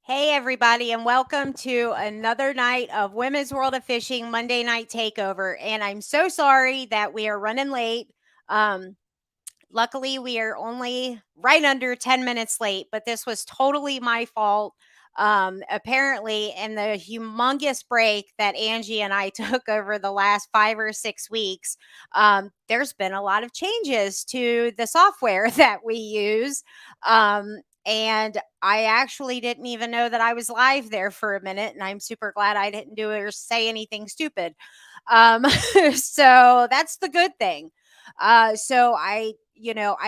Hey, everybody, and welcome to another night of Women's World of Fishing Monday Night Takeover. And I'm so sorry that we are running late. Um, Luckily, we are only right under 10 minutes late, but this was totally my fault. Apparently, in the humongous break that Angie and I took over the last 5 or 6 weeks, there's been a lot of changes to the software that we use. And I actually didn't even know that I was live there for a minute, and I'm super glad I didn't do it or say anything stupid. So that's the good thing. I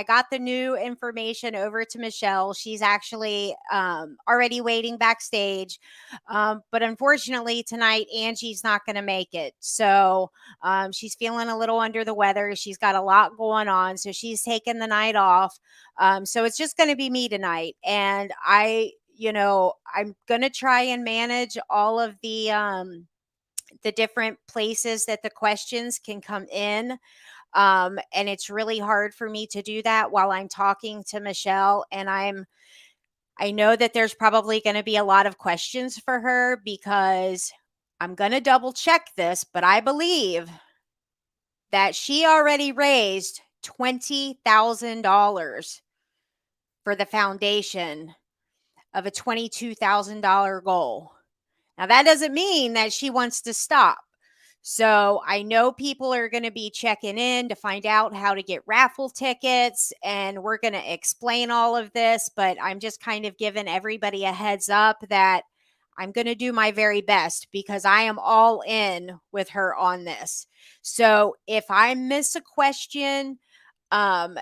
got the new information over to Michelle. She's actually already waiting backstage. But unfortunately, tonight, Angie's not going to make it. So she's feeling a little under the weather. She's got a lot going on. So she's taking the night off. So it's just going to be me tonight. And I'm going to try and manage all of the different places that the questions can come in. And it's really hard for me to do that while I'm talking to Michelle. And I know that there's probably going to be a lot of questions for her because I'm going to double check this, but I believe that she already raised $20,000 for the foundation of a $22,000 goal. Now, that doesn't mean that she wants to stop. So I know people are going to be checking in to find out how to get raffle tickets, and we're going to explain all of this, but I'm just kind of giving everybody a heads up that I'm going to do my very best because I am all in with her on this. So if I miss a question, um,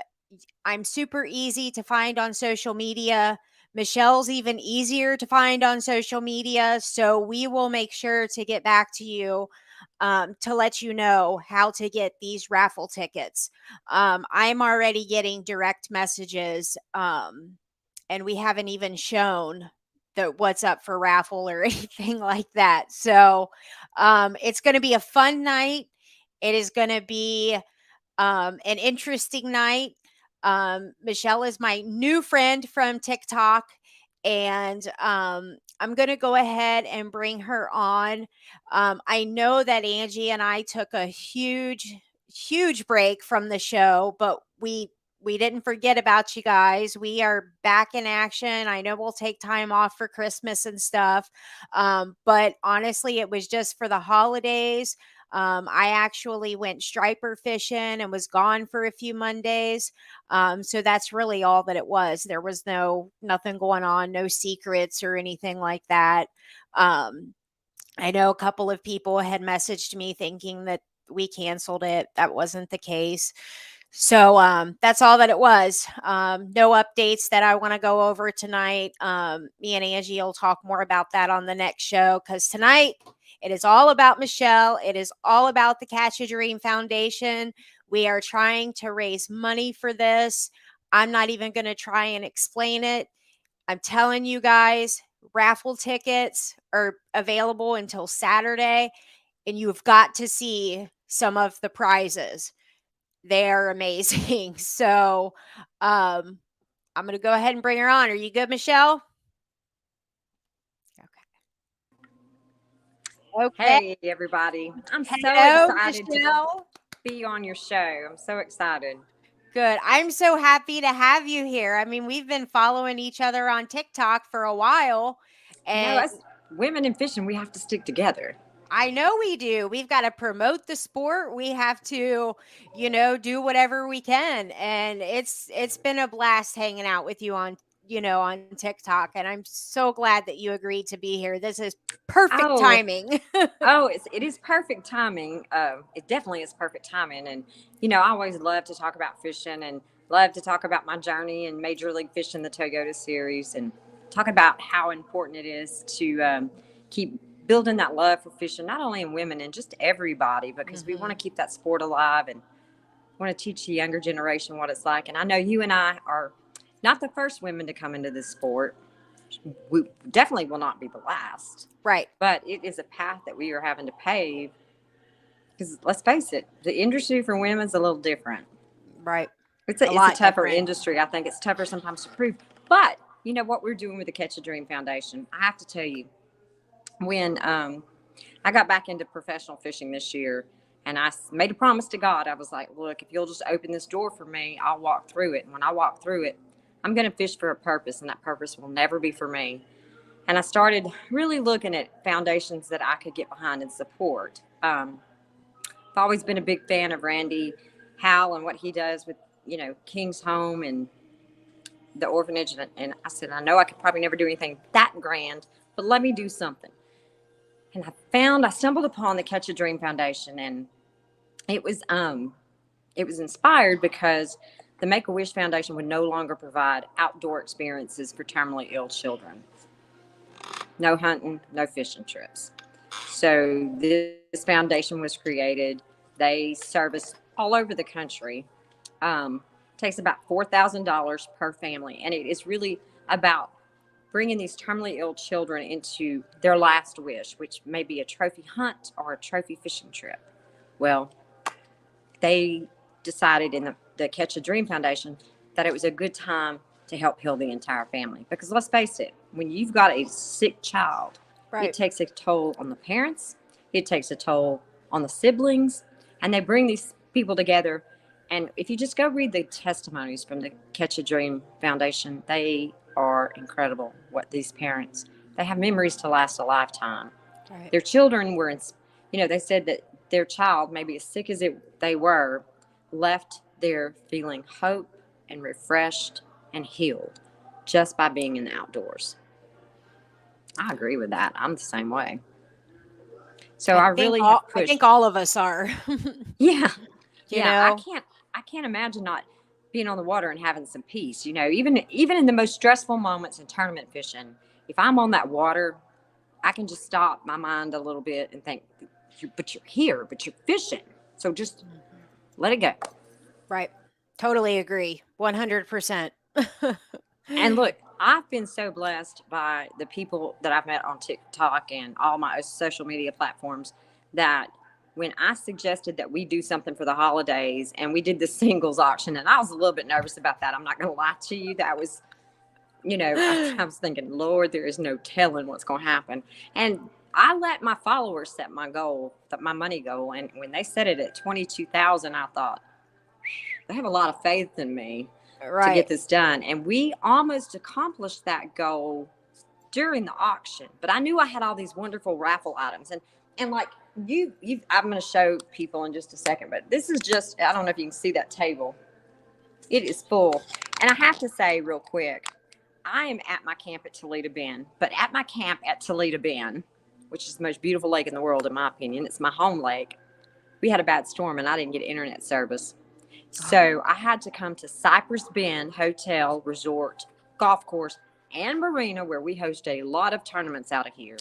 I'm super easy to find on social media. Michelle's even easier to find on social media. So we will make sure to get back to you to let you know how to get these raffle tickets. I'm already getting direct messages, and we haven't even shown that what's up for raffle or anything like that. So it's going to be a fun night. It is going to be an interesting night. Michelle is my new friend from TikTok, and I'm going to go ahead and bring her on. I know that Angie and I took a huge break from the show, but we didn't forget about you guys. We are back in action. I know we'll take time off for Christmas and stuff, but honestly, it was just for the holidays. I actually went striper fishing and was gone for a few Mondays. So that's really all that it was. There was nothing going on, no secrets or anything like that. I know a couple of people had messaged me thinking that we canceled it. That wasn't the case. So that's all that it was. No updates that I want to go over tonight. Me and Angie will talk more about that on the next show because tonight it is all about Michelle. It is all about the Catch a Dream Foundation. We are trying to raise money for this. I'm not even going to try and explain it. I'm telling you guys, raffle tickets are available until Saturday, and you've got to see some of the prizes. They're amazing. So I'm going to go ahead and bring her on. Are you good, Michelle? Hey, everybody. I'm so Hello, excited to Michelle. be on your show. I'm so excited. Good. I'm so happy to have you here. I mean, we've been following each other on TikTok for a while, and As women in fishing, we have to stick together. I know we do. We've got to promote the sport. We have to, do whatever we can. And it's been a blast hanging out with you on TikTok. And I'm so glad that you agreed to be here. This is perfect Oh, timing. it is perfect timing. It definitely is perfect timing. And, I always love to talk about fishing and love to talk about my journey in Major League Fishing, the Toyota Series, and talk about how important it is to keep building that love for fishing, not only in women and just everybody, because we want to keep that sport alive and want to teach the younger generation what it's like. And I know you and I are not the first women to come into this sport. We definitely will not be the last. Right. But it is a path that we are having to pave because let's face it, the industry for women is a little different. Right. It's a tougher industry. I think it's tougher sometimes to prove. But you know, what we're doing with the Catch a Dream Foundation. I have to tell you, when I got back into professional fishing this year, and I made a promise to God. I was like, look, if you'll just open this door for me, I'll walk through it. And when I walk through it, I'm going to fish for a purpose, and that purpose will never be for me. And I started really looking at foundations that I could get behind and support. I've always been a big fan of Randy Howell and what he does with, you know, King's Home and the orphanage. And I said, I know I could probably never do anything that grand, but let me do something. And I stumbled upon the Catch a Dream Foundation, and it was inspired because the Make-A-Wish Foundation would no longer provide outdoor experiences for terminally ill children. No hunting, no fishing trips. So this foundation was created. They service all over the country. Takes about $4,000 per family, and it is really about bringing these terminally ill children into their last wish, which may be a trophy hunt or a trophy fishing trip. Well, they decided in the Catch a Dream Foundation that it was a good time to help heal the entire family. Because let's face it, when you've got a sick child, it takes a toll on the parents, it takes a toll on the siblings, and they bring these people together. And if you just go read the testimonies from the Catch a Dream Foundation, they are incredible. What these parents, they have memories to last a lifetime. Right. Their children were, you know, they said that their child, maybe as sick as they were, left there feeling hope and refreshed and healed just by being in the outdoors. I agree with that. I'm the same way. So I really have pushed. I think all of us are. Yeah. You know? I can't imagine not being on the water and having some peace. You know, even in the most stressful moments in tournament fishing, if I'm on that water, I can just stop my mind a little bit and think, but you're here, but you're fishing. So just let it go. Right. Totally agree. 100%. And look, I've been so blessed by the people that I've met on TikTok and all my social media platforms that when I suggested that we do something for the holidays, and we did the singles auction, and I was a little bit nervous about that. I'm not going to lie to you. That was, you know, I was thinking, Lord, there is no telling what's going to happen. And I let my followers set my goal, my money goal. And when they set it at 22,000, I thought, they have a lot of faith in me to get this done. And we almost accomplished that goal during the auction. But I knew I had all these wonderful raffle items. And like, I'm going to show people in just a second, but this is just, I don't know if you can see that table. It is full. And I have to say real quick, I am at my camp at Toledo Bend, but at my camp at Toledo Bend, which is the most beautiful lake in the world, in my opinion, it's my home lake. We had a bad storm and I didn't get internet service. So I had to come to Cypress Bend Hotel, Resort, Golf Course, and Marina, where we host a lot of tournaments out of here.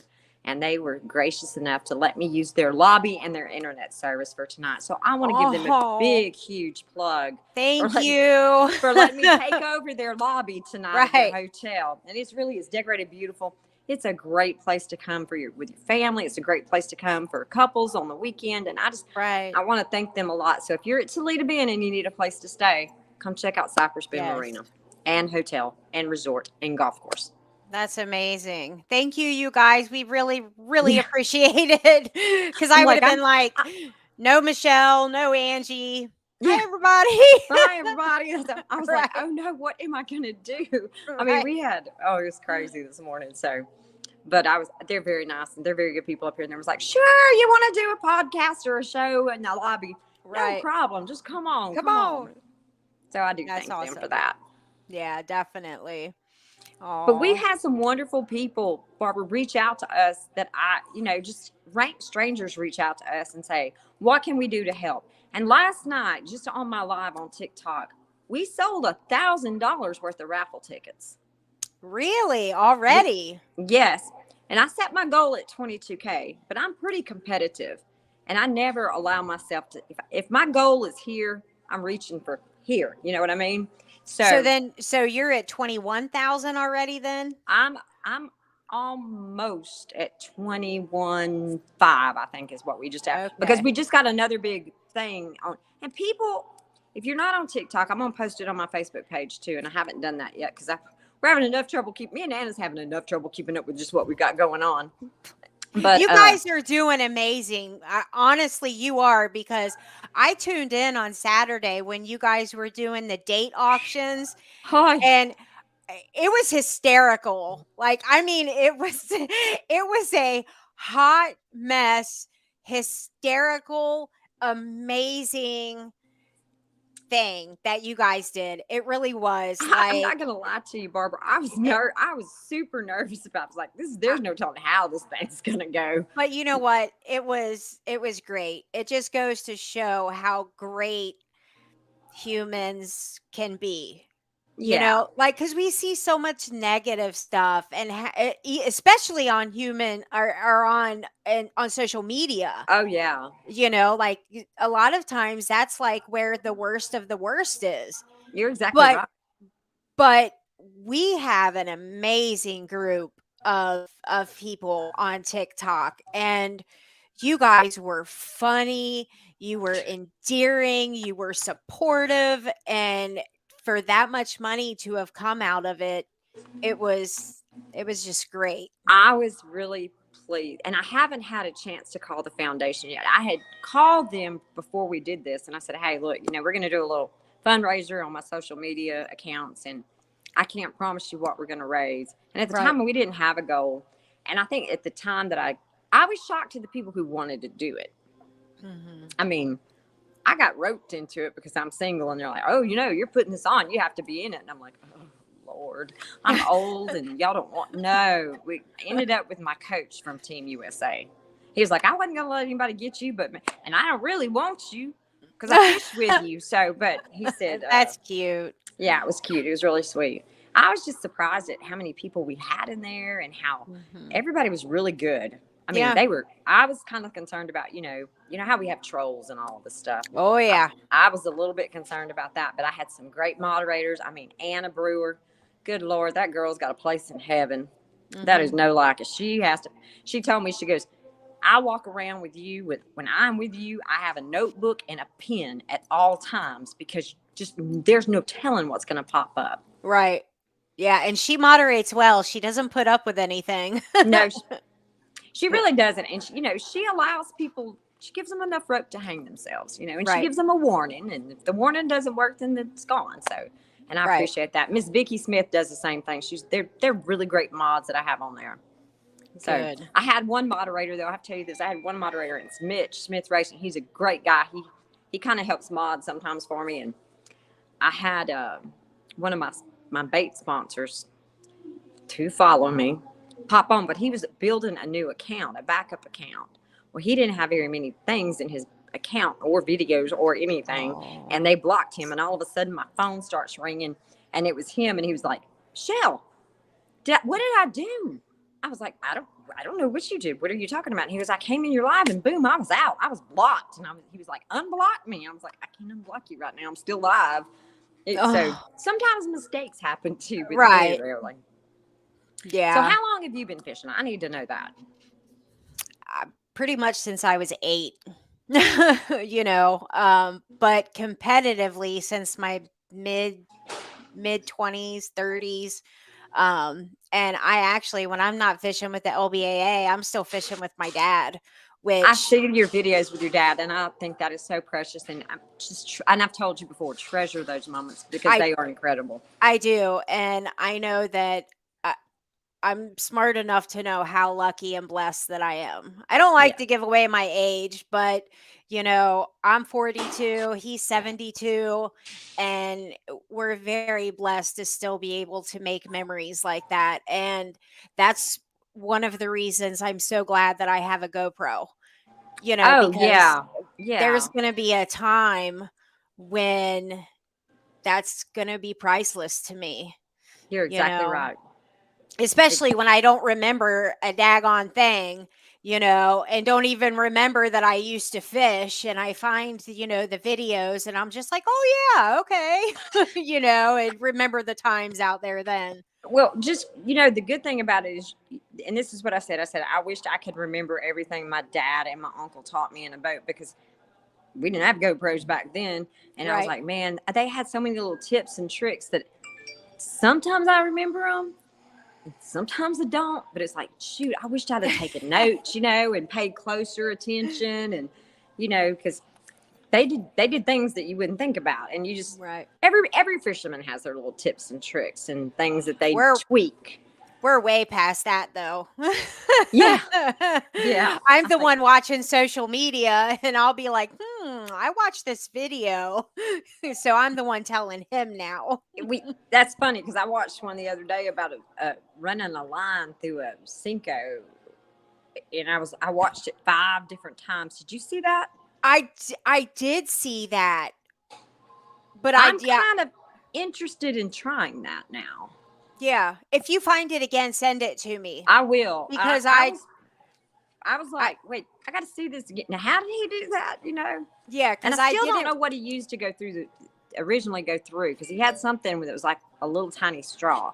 And they were gracious enough to let me use their lobby and their internet service for tonight. So I want to give them a big, huge plug. Thank you for letting me take over their lobby tonight at their hotel. And it's decorated beautiful. It's a great place to come with your family. It's a great place to come for couples on the weekend. And I want to thank them a lot. So if you're at Toledo Bend and you need a place to stay, come check out Cypress Bend Marina and Hotel and Resort and Golf Course. That's amazing. Thank you, you guys. We really, really appreciate it. Because I would have been like, no Michelle, no Angie. Hi, everybody. Hi, everybody. I was like, oh no, what am I going to do? I mean, it was crazy this morning. So, but they're very nice and they're very good people up here. And they was like, sure, you want to do a podcast or a show in the lobby? No problem. Just come on. Come on. So I do thank them for that. Yeah, definitely. Aww. But we've had some wonderful people, Barbara, reach out to us that just strangers reach out to us and say, what can we do to help? And last night, just on my live on TikTok, we sold $1,000 worth of raffle tickets. Really? Already? Yes. And I set my goal at 22K, but I'm pretty competitive. And I never allow myself to, if my goal is here, I'm reaching for here. You know what I mean? So you're at 21,000 already then? I'm almost at 21.5, I think is what we just have. Okay. Because we just got another big thing on. And people, if you're not on TikTok, I'm going to post it on my Facebook page too. And I haven't done that yet because we're having enough trouble me and Anna's having enough trouble keeping up with just what we got going on. But you guys are doing amazing. Honestly, you are, because I tuned in on Saturday when you guys were doing the date auctions, hi. and it was hysterical. Like, I mean, it was it was a hot mess, hysterical, amazing thing that you guys did. It really was. I'm Like, not gonna lie to you, Barbara. I was super nervous about. I was like, there's no telling how this thing's gonna go. but you know what? It was great. It just goes to show how great humans can be. Yeah. Like, because we see so much negative stuff, and especially on human or on social media. Oh yeah. Like, a lot of times that's like where the worst of the worst is. You're exactly But right. but we have an amazing group of people on TikTok, and you guys were funny, you were endearing, you were supportive, and for that much money to have come out of it, it was just great. I was really pleased, and I haven't had a chance to call the foundation yet. I had called them before we did this, and I said, "Hey, look, we're going to do a little fundraiser on my social media accounts, and I can't promise you what we're going to raise." And at the Right. time, we didn't have a goal, and I think at the time that I was shocked to the people who wanted to do it. Mhm. I mean, I got roped into it because I'm single, and they're like, "Oh, you're putting this on. You have to be in it." And I'm like, "Oh, Lord, I'm old, and y'all don't want." No, we ended up with my coach from Team USA. He was like, "I wasn't gonna let anybody get you, and I don't really want you because I fish with you." So, but he said, That's cute. "Yeah, it was cute. It was really sweet." I was just surprised at how many people we had in there and how Mhm. everybody was really good. I mean, Yeah. I was kind of concerned about, how we have trolls and all this stuff. Oh yeah. I was a little bit concerned about that, but I had some great moderators. I mean, Anna Brewer, good Lord, that girl's got a place in heaven. That is Mhm. no like it. She told me, she goes, "I walk around with you when I'm with you, I have a notebook and a pen at all times because just there's no telling what's going to pop up." Right. Yeah, and she moderates well. She doesn't put up with anything. No, she really doesn't. And she allows people, she gives them enough rope to hang themselves, and she Right. gives them a warning. And if the warning doesn't work, then it's gone. So, and I Right. appreciate that. Miss Vicky Smith does the same thing. They're really great mods that I have on there. So Good. I had one moderator though. I have to tell you this. I had one moderator, and it's Mitch Smith Racing. He's a great guy. He kind of helps mod sometimes for me. And I had one of my bait sponsors to follow me pop on, but he was building a new account, a backup account. Well, he didn't have very many things in his account or videos or anything, Oh. and they blocked him. And all of a sudden, my phone starts ringing, and it was him. And he was like, "Shell, what did I do?" I was like, I don't know what you did. What are you talking about?" And he was, "I came in your live, and boom, I was out. I was blocked." And he was like, "Unblock me." I was like, "I can't unblock you right now. I'm still live." So Oh, sometimes mistakes happen too, but right. very rarely. So Yeah. how long have you been fishing? I need to know that. Pretty much since I was 8. But competitively since my mid 20s, 30s. And I actually, when I'm not fishing with the LBAA, I'm still fishing with my dad, I which see your videos with your dad, and I think that is so precious. And and I've told you before, treasure those moments because I they are incredible. I do, and I know that I'm smart enough to know how lucky and blessed that I am. I don't like Yeah. to give away my age, but I'm 42, he's 72, and we're very blessed to still be able to make memories like that. And that's one of the reasons I'm so glad that I have a GoPro, Oh because yeah, yeah. there's going to be a time when that's going to be priceless to me, You're you exactly know right. especially when I don't remember a daggone thing, and don't even remember that I used to fish. And I find, the videos, and I'm just like, oh, yeah, okay, and remember the times out there then. Well, just the good thing about it is, and this is what I said. I said I wished I could remember everything my dad and my uncle taught me in a boat because we didn't have GoPros back then. And I was Right. like, man, they had so many little tips and tricks that sometimes I remember them, and sometimes I don't. But it's like, shoot, I wished I'd have taken notes, and paid closer attention, and because they did things that you wouldn't think about, and you just Right. every fisherman has their little tips and tricks and things that they We're tweak. we're way past that though. Yeah. Yeah. I'm the one watching social media and I'll be like, I watched this video. So I'm the one telling him now. That's funny because I watched one the other day about running a line through a Cinco, and I watched it 5 different times. Did you see that? I did see that. But I'm kind of interested in trying that now. Yeah. If you find it again, send it to me. I will. Because I was like, wait, I got to see this again. Now, how did he do that? Yeah, and I still don't know what he used to originally go through, because he had something that was like a little tiny straw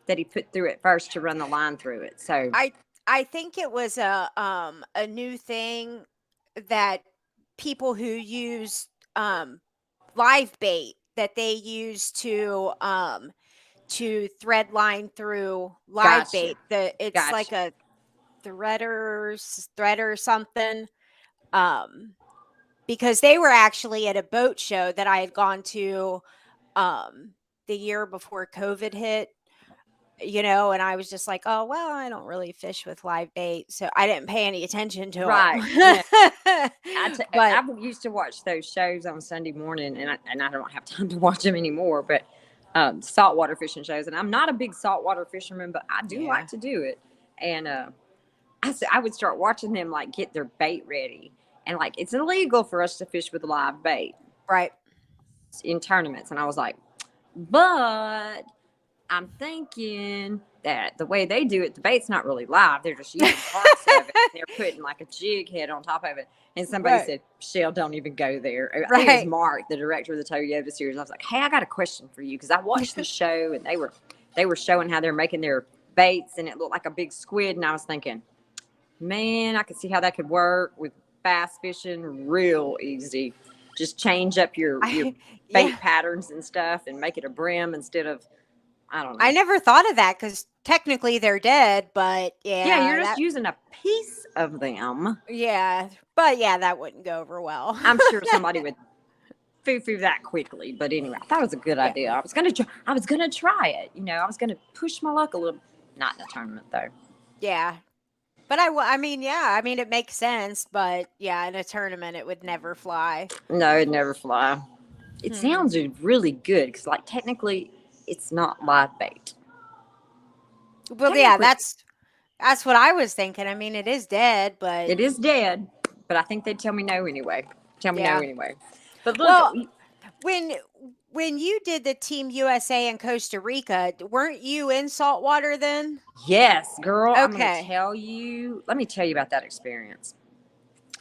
that he put through it first to run the line through it. So I think it was a new thing that people who use live bait that they use to thread line through live bait. It's like a threader something. Because they were actually at a boat show that I had gone to the year before COVID hit, and I was just like, oh, well, I don't really fish with live bait. So I didn't pay any attention to it. But I used to watch those shows on Sunday morning, and I don't have time to watch them anymore, but saltwater fishing shows. And I'm not a big saltwater fisherman, but I do like to do it. And I would start watching them like get their bait ready. And like, it's illegal for us to fish with live bait. Right. In tournaments. And I was like, but I'm thinking that the way they do it, the bait's not really live. They're just using parts of it. They're putting like a jig head on top of it. And somebody said, Shell, don't even go there. I think it was Mark, the director of the Toyota series. I was like, hey, I got a question for you. Because I watched the show and they were showing how they're making their baits, and it looked like a big squid. And I was thinking, man, I could see how that could work with bass fishing real easy. Just change up your bait patterns and stuff and make it a brim instead of, I don't know. I never thought of that because technically they're dead, but yeah, you're just using a piece of them. Yeah, but that wouldn't go over well. I'm sure somebody would foo-foo that quickly, but anyway, I thought it was a good idea. I was gonna try it. I was gonna push my luck a little. Not in a tournament though. Yeah. But I mean, it makes sense, but in a tournament, it would never fly. No, it'd never fly. It sounds really good because, like, technically, it's not live bait. Well, that's what I was thinking. I mean, it is dead, but it is dead. But I think they'd tell me no anyway. No anyway. But look, when you did the Team USA in Costa Rica, weren't you in saltwater then? Yes, girl. Okay. I'm going to tell you. Let me tell you about that experience.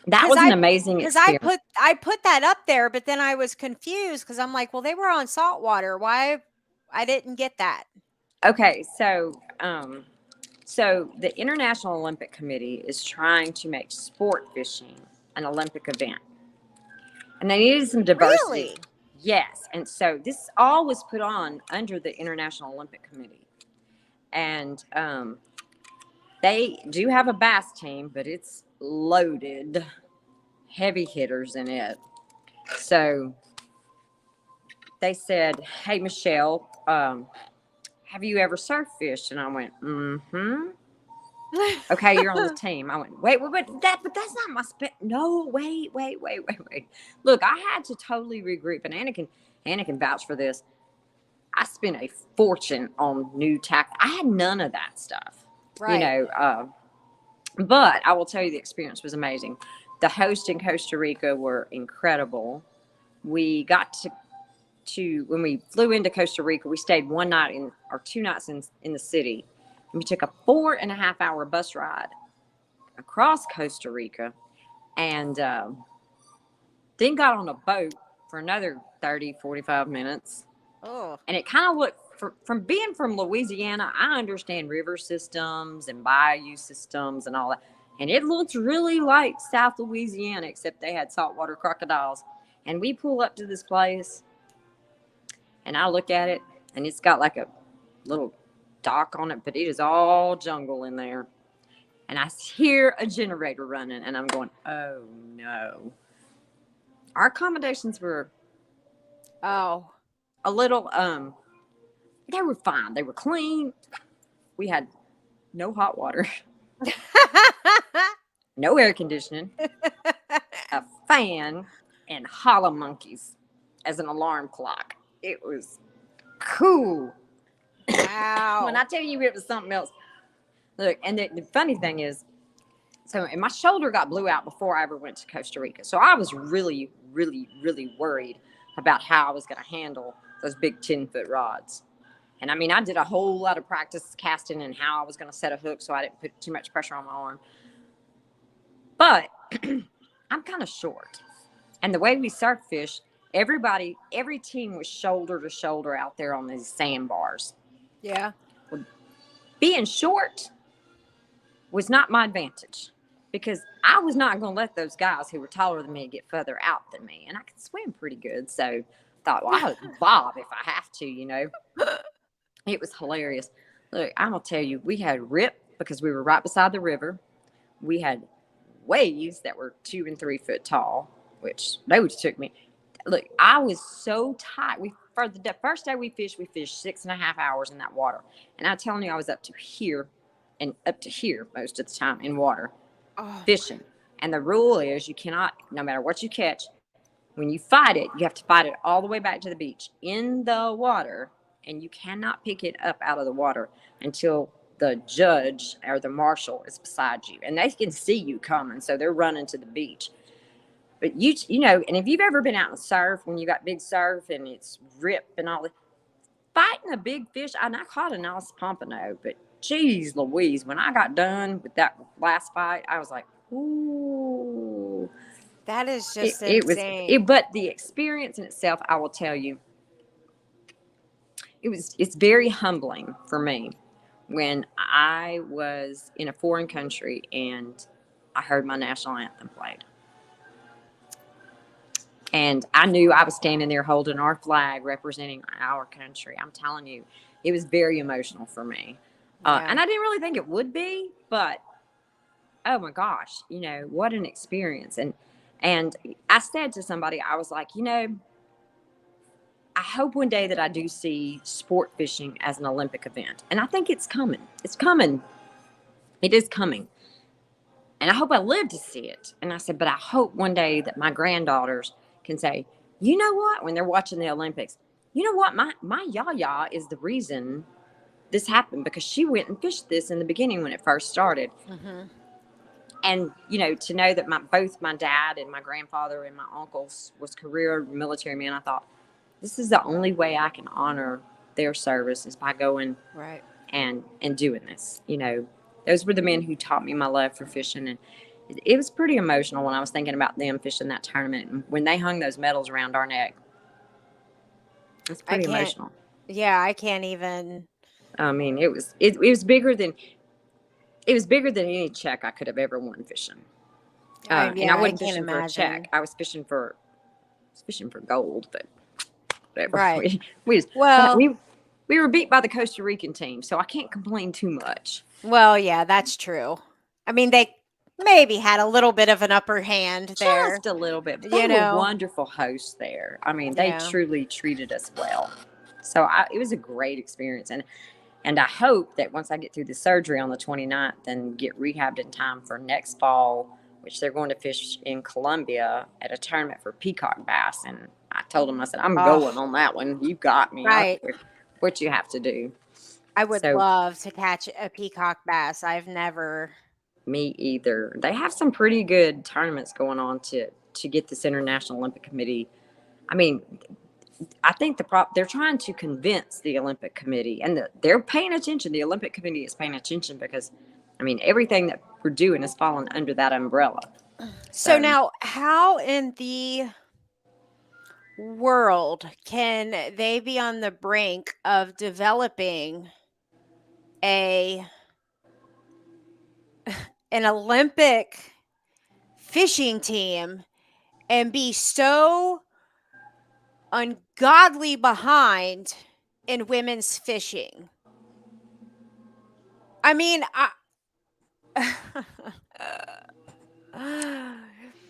That was an amazing experience. Because I put that up there, but then I was confused because I'm like, well, they were on saltwater. Why? I didn't get that. Okay, so the International Olympic Committee is trying to make sport fishing an Olympic event, and they needed some diversity. Really? Yes, and so this all was put on under the International Olympic Committee, and they do have a bass team, but it's loaded, heavy hitters in it. So they said, "Hey, Michelle, have you ever surf fished?" And I went, "Mm-hmm." Okay, you're on the team. I went, wait, but that's not my No, wait. Look, I had to totally regroup, and Anna can vouch for this. I spent a fortune on new tack. I had none of that stuff, right? But I will tell you, the experience was amazing. The hosts in Costa Rica were incredible. We got to when we flew into Costa Rica, we stayed 2 nights in the city. And we took a 4.5-hour bus ride across Costa Rica, and then got on a boat for another 30, 45 minutes. Oh. And it kind of looked, from being from Louisiana, I understand river systems and bayou systems and all that. And it looked really like South Louisiana, except they had saltwater crocodiles. And we pull up to this place, and I look at it, and it's got like a little dock on it, but it is all jungle in there. And I hear a generator running, and I'm going, oh no. Our accommodations were Oh. a little, they were fine. They were clean. We had no hot water, no air conditioning, a fan, and hollow monkeys as an alarm clock. It was cool. Wow. When I tell you it was something else. Look, and the funny thing is, so and my shoulder got blew out before I ever went to Costa Rica. So I was really, really, really worried about how I was going to handle those big 10-foot rods. And I mean, I did a whole lot of practice casting and how I was going to set a hook so I didn't put too much pressure on my arm. But I'm kind of short. And the way we surf fish, every team was shoulder to shoulder out there on these sandbars. Yeah. Being short was not my advantage because I was not going to let those guys who were taller than me get further out than me. And I could swim pretty good. So I thought, well, I'll bob if I have to, you know. It was hilarious. Look, I'm going to tell you, we had rip because we were right beside the river. We had waves that were 2 and 3 foot tall, which those took me. Look, I was so tired. For the first day we fished 6.5 hours in that water. And I'm telling you, I was up to here and up to here most of the time in water fishing. And the rule is you cannot, no matter what you catch, when you fight it, you have to fight it all the way back to the beach in the water. And you cannot pick it up out of the water until the judge or the marshal is beside you. And they can see you coming, so they're running to the beach. But you know, and if you've ever been out and surf when you got big surf and it's rip and all that, fighting a big fish, and I caught a nice pompano, but geez Louise, when I got done with that last fight, I was like, ooh. That is just insane. But the experience in itself, I will tell you, it's very humbling for me when I was in a foreign country and I heard my national anthem played. And I knew I was standing there holding our flag representing our country. I'm telling you, it was very emotional for me. And I didn't really think it would be, but oh my gosh, you know, what an experience. And I said to somebody, I was like, you know, I hope one day that I do see sport fishing as an Olympic event. And I think it's coming. It's coming. It is coming. And I hope I live to see it. And I said, but I hope one day that my granddaughters can say, you know what, when they're watching the Olympics, you know what, my yaya is the reason this happened because she went and fished this in the beginning when it first started. Mm-hmm. And, you know, to know that both my dad and my grandfather and my uncles was career military men, I thought, this is the only way I can honor their service is by going and doing this. You know, those were the men who taught me my love for fishing. And it was pretty emotional when I was thinking about them fishing that tournament. And when they hung those medals around our neck, it's pretty emotional. Yeah, I can't even. I mean, it was bigger than any check I could have ever won fishing. And I wasn't fishing for a check. I was fishing for gold, but whatever. Right. We were beat by the Costa Rican team, so I can't complain too much. Well, yeah, that's true. I mean, they maybe had a little bit of an upper hand there. Just a little bit. But they were wonderful hosts there. I mean, they truly treated us well. So it was a great experience. And I hope that once I get through the surgery on the 29th and get rehabbed in time for next fall, which they're going to fish in Colombia at a tournament for peacock bass. And I told them, I said, I'm going on that one. You got me. Right. What you have to do. I would love to catch a peacock bass. I've never. Me either. They have some pretty good tournaments going on to get this International Olympic Committee. I mean, I think they're trying to convince the Olympic Committee, and they're paying attention. The Olympic Committee is paying attention because, I mean, everything that we're doing is falling under that umbrella. So now, how in the world can they be on the brink of developing an Olympic fishing team and be so ungodly behind in women's fishing. I mean,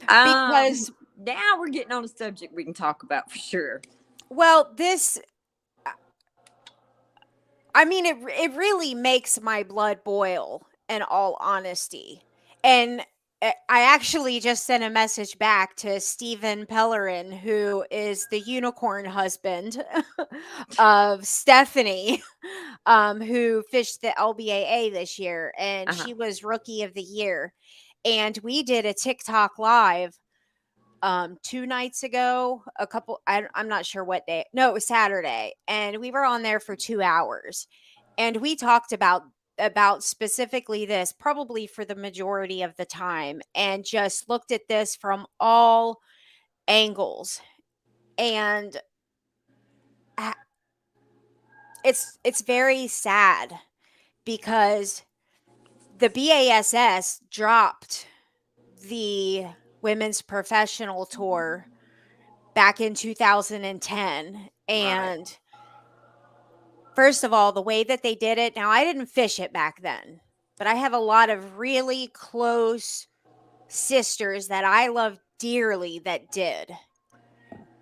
because, Now we're getting on a subject we can talk about for sure. well, I mean, it really makes my blood boil, in all honesty. And I actually just sent a message back to Stephen Pellerin, who is the unicorn husband of Stephanie, who fished the LBAA this year, and Uh-huh. she was Rookie of the Year. And we did a TikTok live 2 nights ago, I'm not sure what day. No, it was Saturday, and we were on there for 2 hours, and we talked about specifically this probably for the majority of the time, and just looked at this from all angles. And it's very sad because the BASS dropped the women's professional tour back in 2010. And Right. first of all, the way that they did it, now I didn't fish it back then, but I have a lot of really close sisters that I love dearly that did.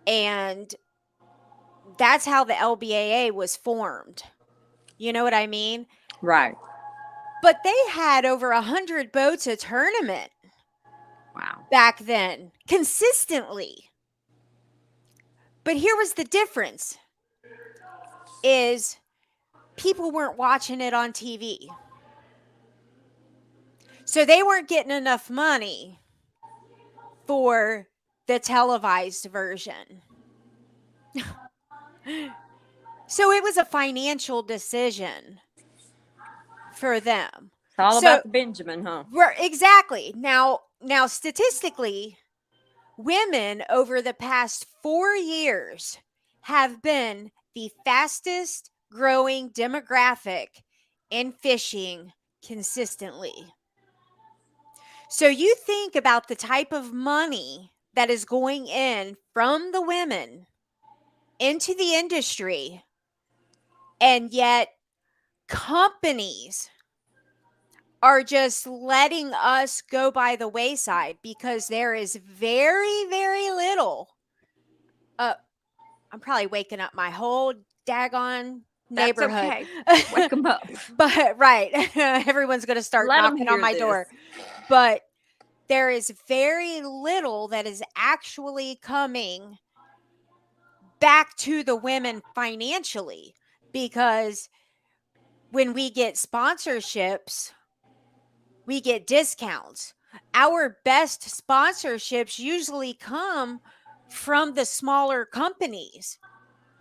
And that's how the LBAA was formed. You know what I mean? Right. But they had over 100 boats a tournament Wow. back then, consistently. But here was the difference is people weren't watching it on TV. So they weren't getting enough money for the televised version. So it was a financial decision for them. It's all So about the Benjamin, huh? exactly. Now statistically, women over the past 4 years have been the fastest growing demographic in fishing consistently. So you think about the type of money that is going in from the women into the industry, and yet companies are just letting us go by the wayside because there is very, very little. I'm probably waking up my whole daggone That's neighborhood. okay. Wake them up. But right, everyone's going to start Let 'em knocking on hear my this. door. But there is very little that is actually coming back to the women financially, because when we get sponsorships, we get discounts. Our best sponsorships usually come from the smaller companies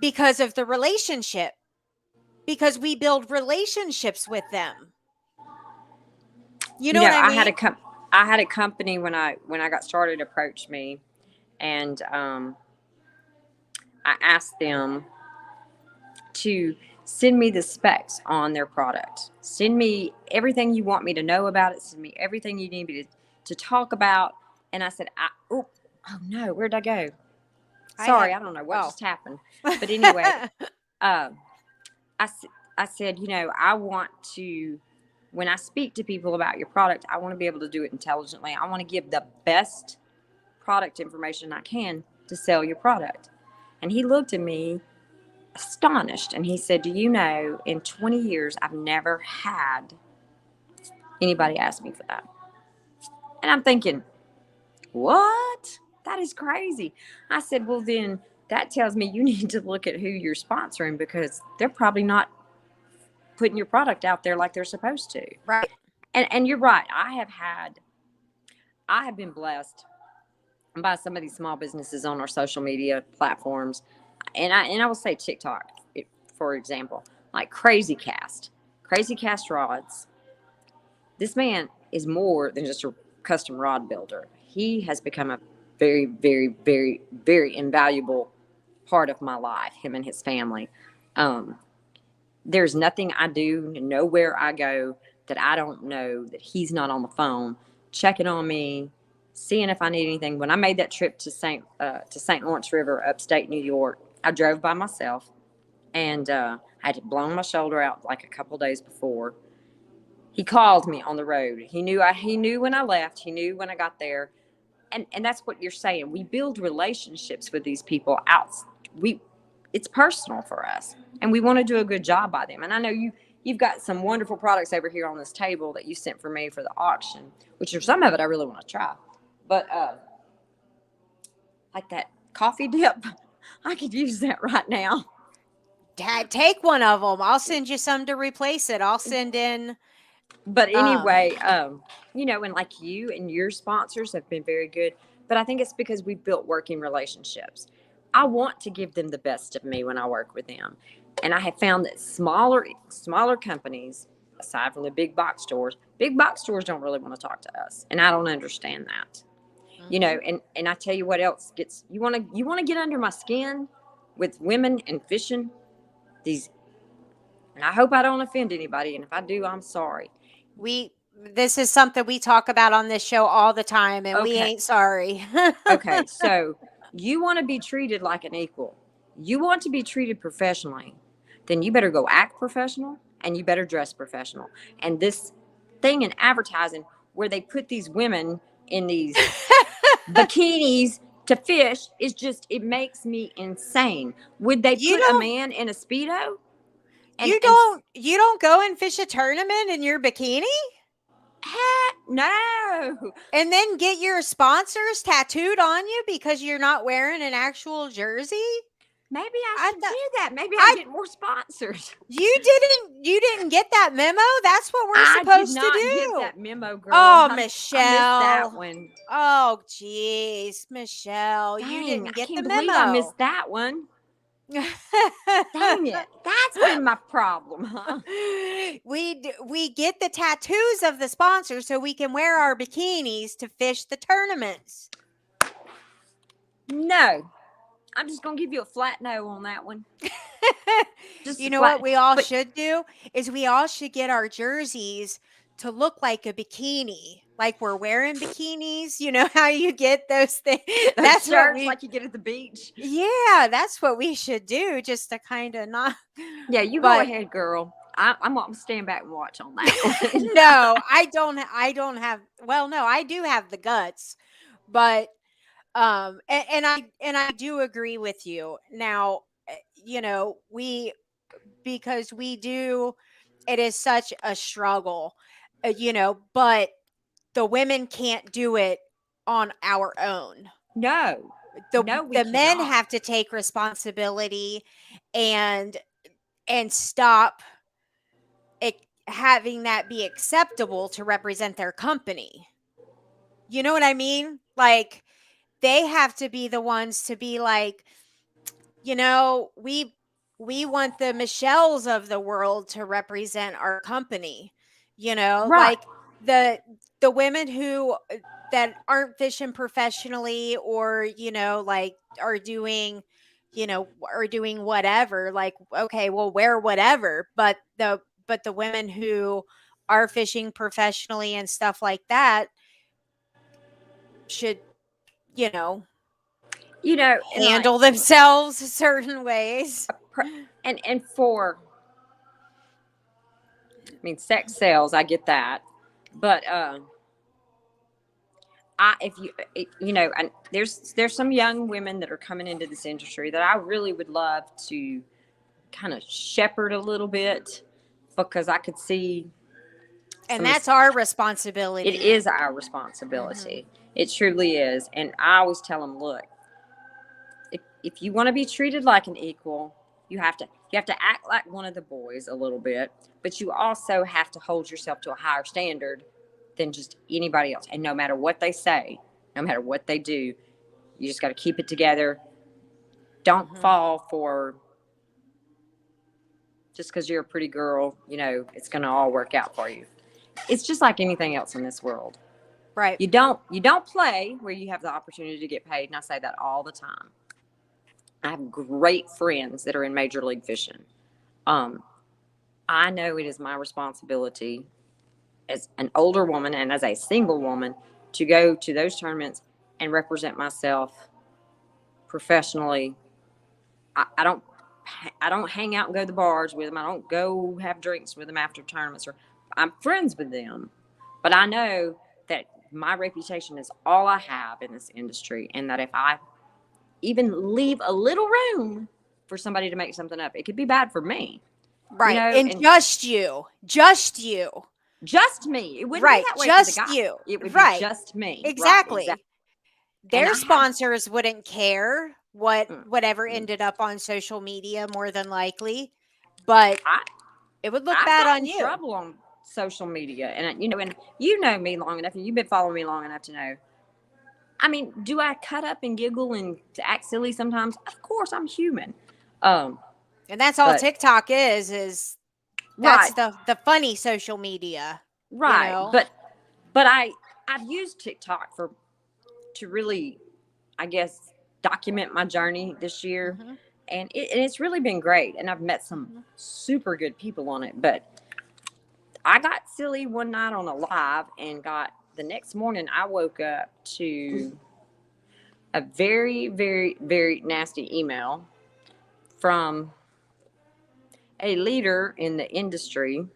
because of the relationship, because we build relationships with them. You know what I I mean? had a company when I got started approach me, and I asked them to send me the specs on their product. Send me everything you want me to know about it. Send me everything you need me to talk about. And I said, oh no, where'd I go? Sorry, I don't know what just happened. But anyway, I said, I want to, when I speak to people about your product, I want to be able to do it intelligently. I want to give the best product information I can to sell your product. And he looked at me astonished, and he said, do you know, in 20 years, I've never had anybody ask me for that. And I'm thinking, what? That is crazy. I said, well, then that tells me you need to look at who you're sponsoring, because they're probably not putting your product out there like they're supposed to. Right. And you're right. I have been blessed by some of these small businesses on our social media platforms. And I will say TikTok, for example, like Krazy Kast rods. This man is more than just a custom rod builder. He has become a very, very, very, very invaluable part of my life, him and his family. There's nothing I do, nowhere I go, that I don't know that he's not on the phone checking on me, seeing if I need anything. When I made that trip to St. Lawrence River, upstate New York, I drove by myself. and I had blown my shoulder out like a couple days before. He called me on the road. He knew when I left. He knew when I got there, and that's what you're saying. We build relationships with these people out. We It's personal for us, and we want to do a good job by them. And I know you've got some wonderful products over here on this table that you sent for me for the auction, which are some of it I really want to try. But like that coffee dip, I could use that right now. Dad, take one of them. I'll send you some to replace it. I'll send in. But anyway, and like you and your sponsors have been very good. But I think it's because we've built working relationships. I want to give them the best of me when I work with them. And I have found that smaller companies, aside from the big box stores don't really want to talk to us. And I don't understand that. And I tell you what else gets you want to get under my skin with women and fishing. These And I hope I don't offend anybody. And if I do, I'm sorry. This is something we talk about on this show all the time, and we Okay. ain't sorry. Okay, so you want to be treated like an equal. You want to be treated professionally. Then you better go act professional and you better dress professional. And this thing in advertising where they put these women in these bikinis to fish it makes me insane. Would they put a man in a Speedo? You don't go and fish a tournament in your bikini? No. And then get your sponsors tattooed on you because you're not wearing an actual jersey? Maybe I should do that. Maybe I'll get more sponsors. You didn't get that memo? That's what we're supposed to do. I did not get that memo, girl. Oh, Michelle. I missed that one. Oh, jeez, Michelle. Dang, you didn't get the memo. I can't believe I missed that one. Dang it. That's been my problem, huh? We get the tattoos of the sponsors so we can wear our bikinis to fish the tournaments. No. I'm just going to give you a flat no on that one. You know what we all should do is we all should get our jerseys to look like a bikini, like we're wearing bikinis. You know how you get those things? That's shirts like you get at the beach. Yeah, that's what we should do, just to kind of not. Yeah, go ahead, girl. I'm going to stand back and watch on that one. No, I don't have. Well, no, I do have the guts, but and I do agree with you. Now, because we do, it is such a struggle, but the women can't do it on our own. No. The men have to take responsibility and stop having that be acceptable to represent their company. You know what I mean? Like, they have to be the ones to be like, we want the Michelles of the world to represent our company, right. Like the women who that aren't fishing professionally or, like are doing whatever, like, okay, well, wear whatever, but the women who are fishing professionally and stuff like that should, handle themselves certain ways. And sex sells, I get that. But and there's some young women that are coming into this industry that I really would love to kind of shepherd a little bit, because I could see. And that's our responsibility. It is our responsibility. Mm-hmm. It truly is. And I always tell them, look, if you want to be treated like an equal, you have to act like one of the boys a little bit, but you also have to hold yourself to a higher standard than just anybody else. And no matter what they say, no matter what they do, you just got to keep it together. Don't mm-hmm. fall for just because you're a pretty girl, it's going to all work out for you. It's just like anything else in this world. Right. You don't play where you have the opportunity to get paid. And I say that all the time. I have great friends that are in Major League Fishing. I know it is my responsibility as an older woman and as a single woman to go to those tournaments and represent myself professionally. I don't I don't hang out and go to the bars with them. I don't go have drinks with them after tournaments, or I'm friends with them. But I know that my reputation is all I have in this industry, and that if I even leave a little room for somebody to make something up, it could be bad for me. Right. And And just you. Just you. just me. It wouldn't Right. be that way Just for the guy. you. It would Right. be just me. Exactly. Right, exactly. And Their I have, sponsors wouldn't care mm, whatever mm. ended up on social media, more than likely, but I it would look I've bad gotten on in you. trouble on social media, and you know me long enough, and you've been following me long enough to know. I mean, do I cut up and giggle and act silly sometimes? Of course, I'm human. Um, And that's all but TikTok is right, that's the funny social media, you right, know. but I've used TikTok to really, I guess, document my journey this year, Mhm. and it's really been great, and I've met some Mhm. super good people on it. But I got silly one night on a live, and got the next morning I woke up to a very, very, very nasty email from a leader in the industry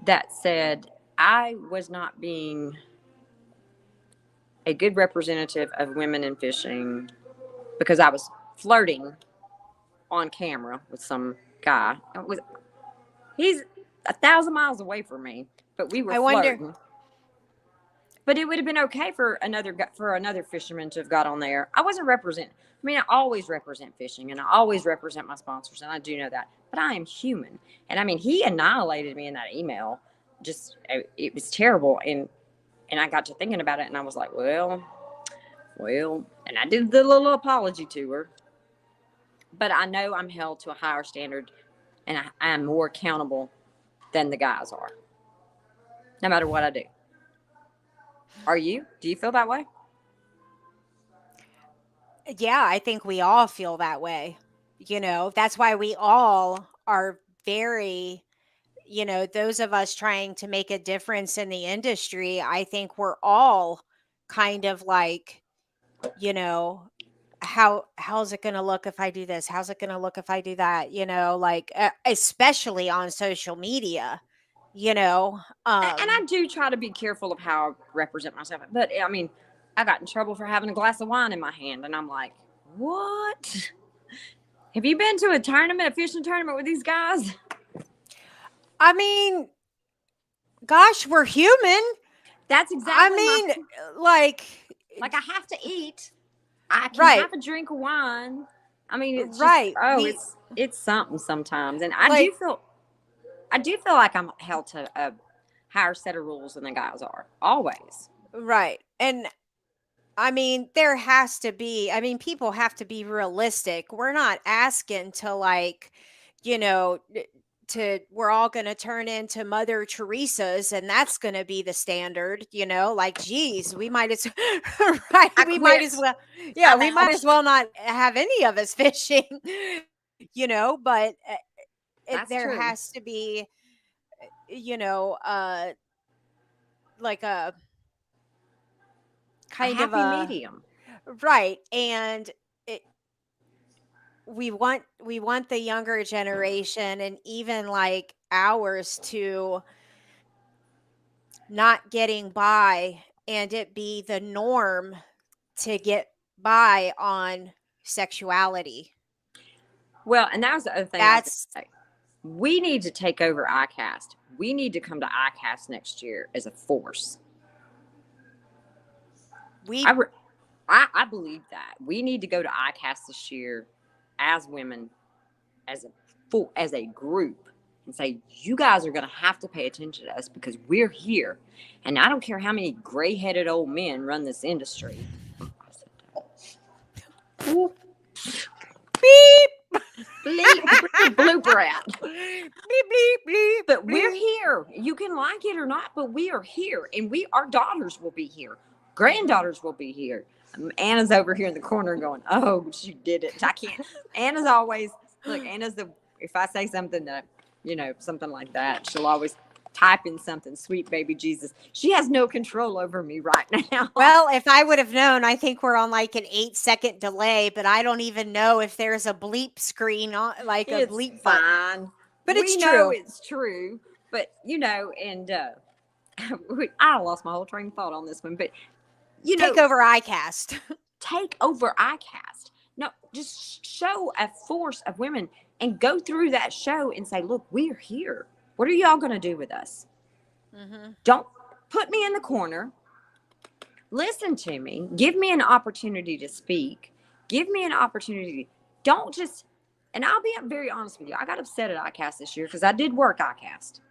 that said I was not being a good representative of women in fishing because I was flirting on camera with some guy. He's 1,000 miles away from me, but we were I wonder. flirting. But it would have been okay for another fisherman to have got on there. I wasn't representing. I mean, I always represent fishing, and I always represent my sponsors, and I do know that. But I am human, and I mean, he annihilated me in that email. Just it was terrible, and I got to thinking about it, and I was like, well, and I did the little apology to her. But I know I'm held to a higher standard, and I am more accountable than the guys are, no matter what I do. Are you? Do you feel that way? Yeah, I think we all feel that way. That's why we all are very, those of us trying to make a difference in the industry. I think we're all kind of like, you know, how's it going to look if I do this? How's it going to look if I do that? Like especially on social media, you know. And I do try to be careful of how I represent myself. But I mean, I got in trouble for having a glass of wine in my hand, and I'm like, what? Have you been to a fishing tournament with these guys? I mean, gosh, we're human. That's I exactly my mean, like, like. I have to eat. I can right, have a drink of wine. I mean, it's just right. it's something sometimes, and Like, I do feel like I'm held to a higher set of rules than the guys are always. right. And I mean, there has to be, I mean, people have to be realistic. We're not asking to, like, you know, we're all going to turn into Mother Teresa's and that's going to be the standard, like, geez, we might as, right. I We might as quit. well, yeah, I'm we might out. as well not have any of us fishing, but That's there true. has to be, you know, uh, like a A kind of happy a, medium. right. And it, we want the younger generation and even like ours to not getting by and it be the norm to get by on sexuality. Well, and that was the other thing I was That's going to say. We need to take over ICAST. We need to come to ICAST next year as a force. we I believe that we need to go to ICAST this year as women, as a group, and say you guys are going to have to pay attention to us because we're here, and I don't care how many gray-headed old men run this industry. beep Bleep, blooper out. bleep bleep bleep. But we're here. You can like it or not, but we are here, and our daughters will be here, granddaughters will be here. Anna's over here in the corner going, "Oh, she did it." I can't. Anna's always look. If I say something that something like that, she'll always typing something, sweet baby Jesus. She has no control over me right now. Well, if I would have known, I think we're on like an 8-second delay, but I don't even know if there's a bleep screen on, like a It's bleep button. fine. But We it's know true. it's true. But, and I lost my whole train of thought on this one. But, Take over iCast. take over iCast. No, just show a force of women and go through that show and say, look, we're here. What are y'all going to do with us? Mm-hmm. Don't put me in the corner. Listen to me. Give me an opportunity to speak. Give me an opportunity. Don't just, and I'll be very honest with you. I got upset at iCast this year because I did work iCast.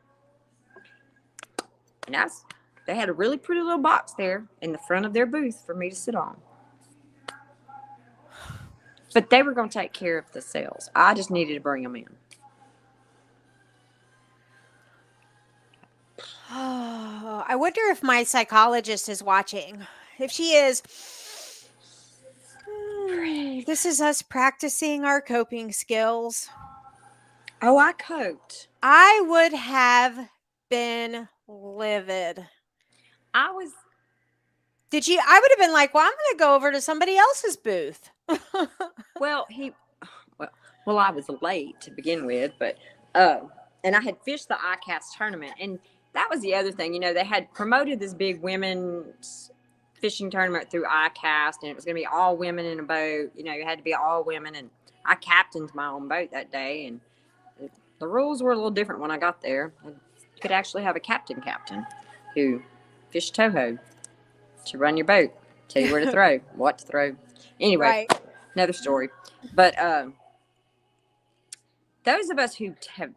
And they had a really pretty little box there in the front of their booth for me to sit on. But they were going to take care of the sales. I just needed to bring them in. Oh, I wonder if my psychologist is watching. If she is, this is us practicing our coping skills. Oh, I coped. I would have been livid. I was. Did you? I would have been like, well, I'm going to go over to somebody else's booth. Well, I was late to begin with, but and I had fished the iCast tournament, and that was the other thing. They had promoted this big women's fishing tournament through iCast, and it was going to be all women in a boat. You had to be all women, and I captained my own boat that day, and the rules were a little different when I got there. You could actually have a captain who fished Toho to run your boat, tell you where to throw, what to throw. Anyway, Right. Another story. But those of us who have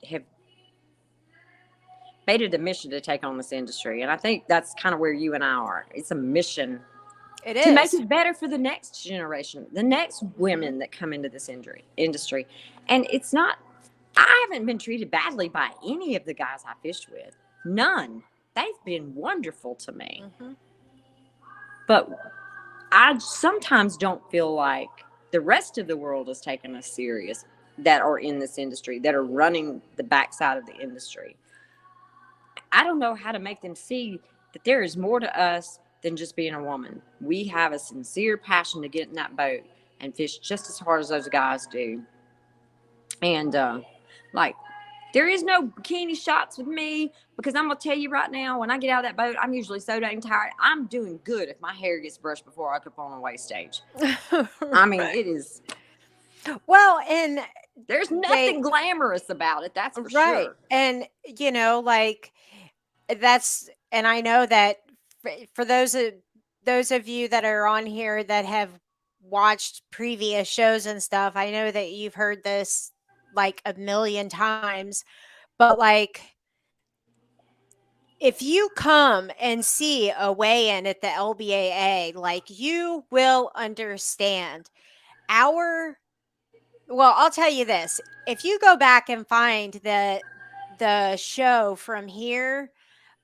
made it a mission to take on this industry, and I think that's kind of where you and I are. It's a mission It to make is. it better for the next generation, the next women that come into this industry. And it's not, I haven't been treated badly by any of the guys I fished with. None. They've been wonderful to me. Mm-hmm. But I sometimes don't feel like the rest of the world is taking us serious that are in this industry, that are running the backside of the industry. I don't know how to make them see that there is more to us than just being a woman. We have a sincere passion to get in that boat and fish just as hard as those guys do. And there is no bikini shots with me, because I'm going to tell you right now, when I get out of that boat, I'm usually so dang tired. I'm doing good if my hair gets brushed before I come on a way stage. I mean, it is. Well, and there's nothing glamorous about it. That's for sure. And, and I know that for those of you that are on here that have watched previous shows and stuff, I know that you've heard this like a million times, but if you come and see a weigh-in at the LBAA, you will understand I'll tell you this. If you go back and find the show from here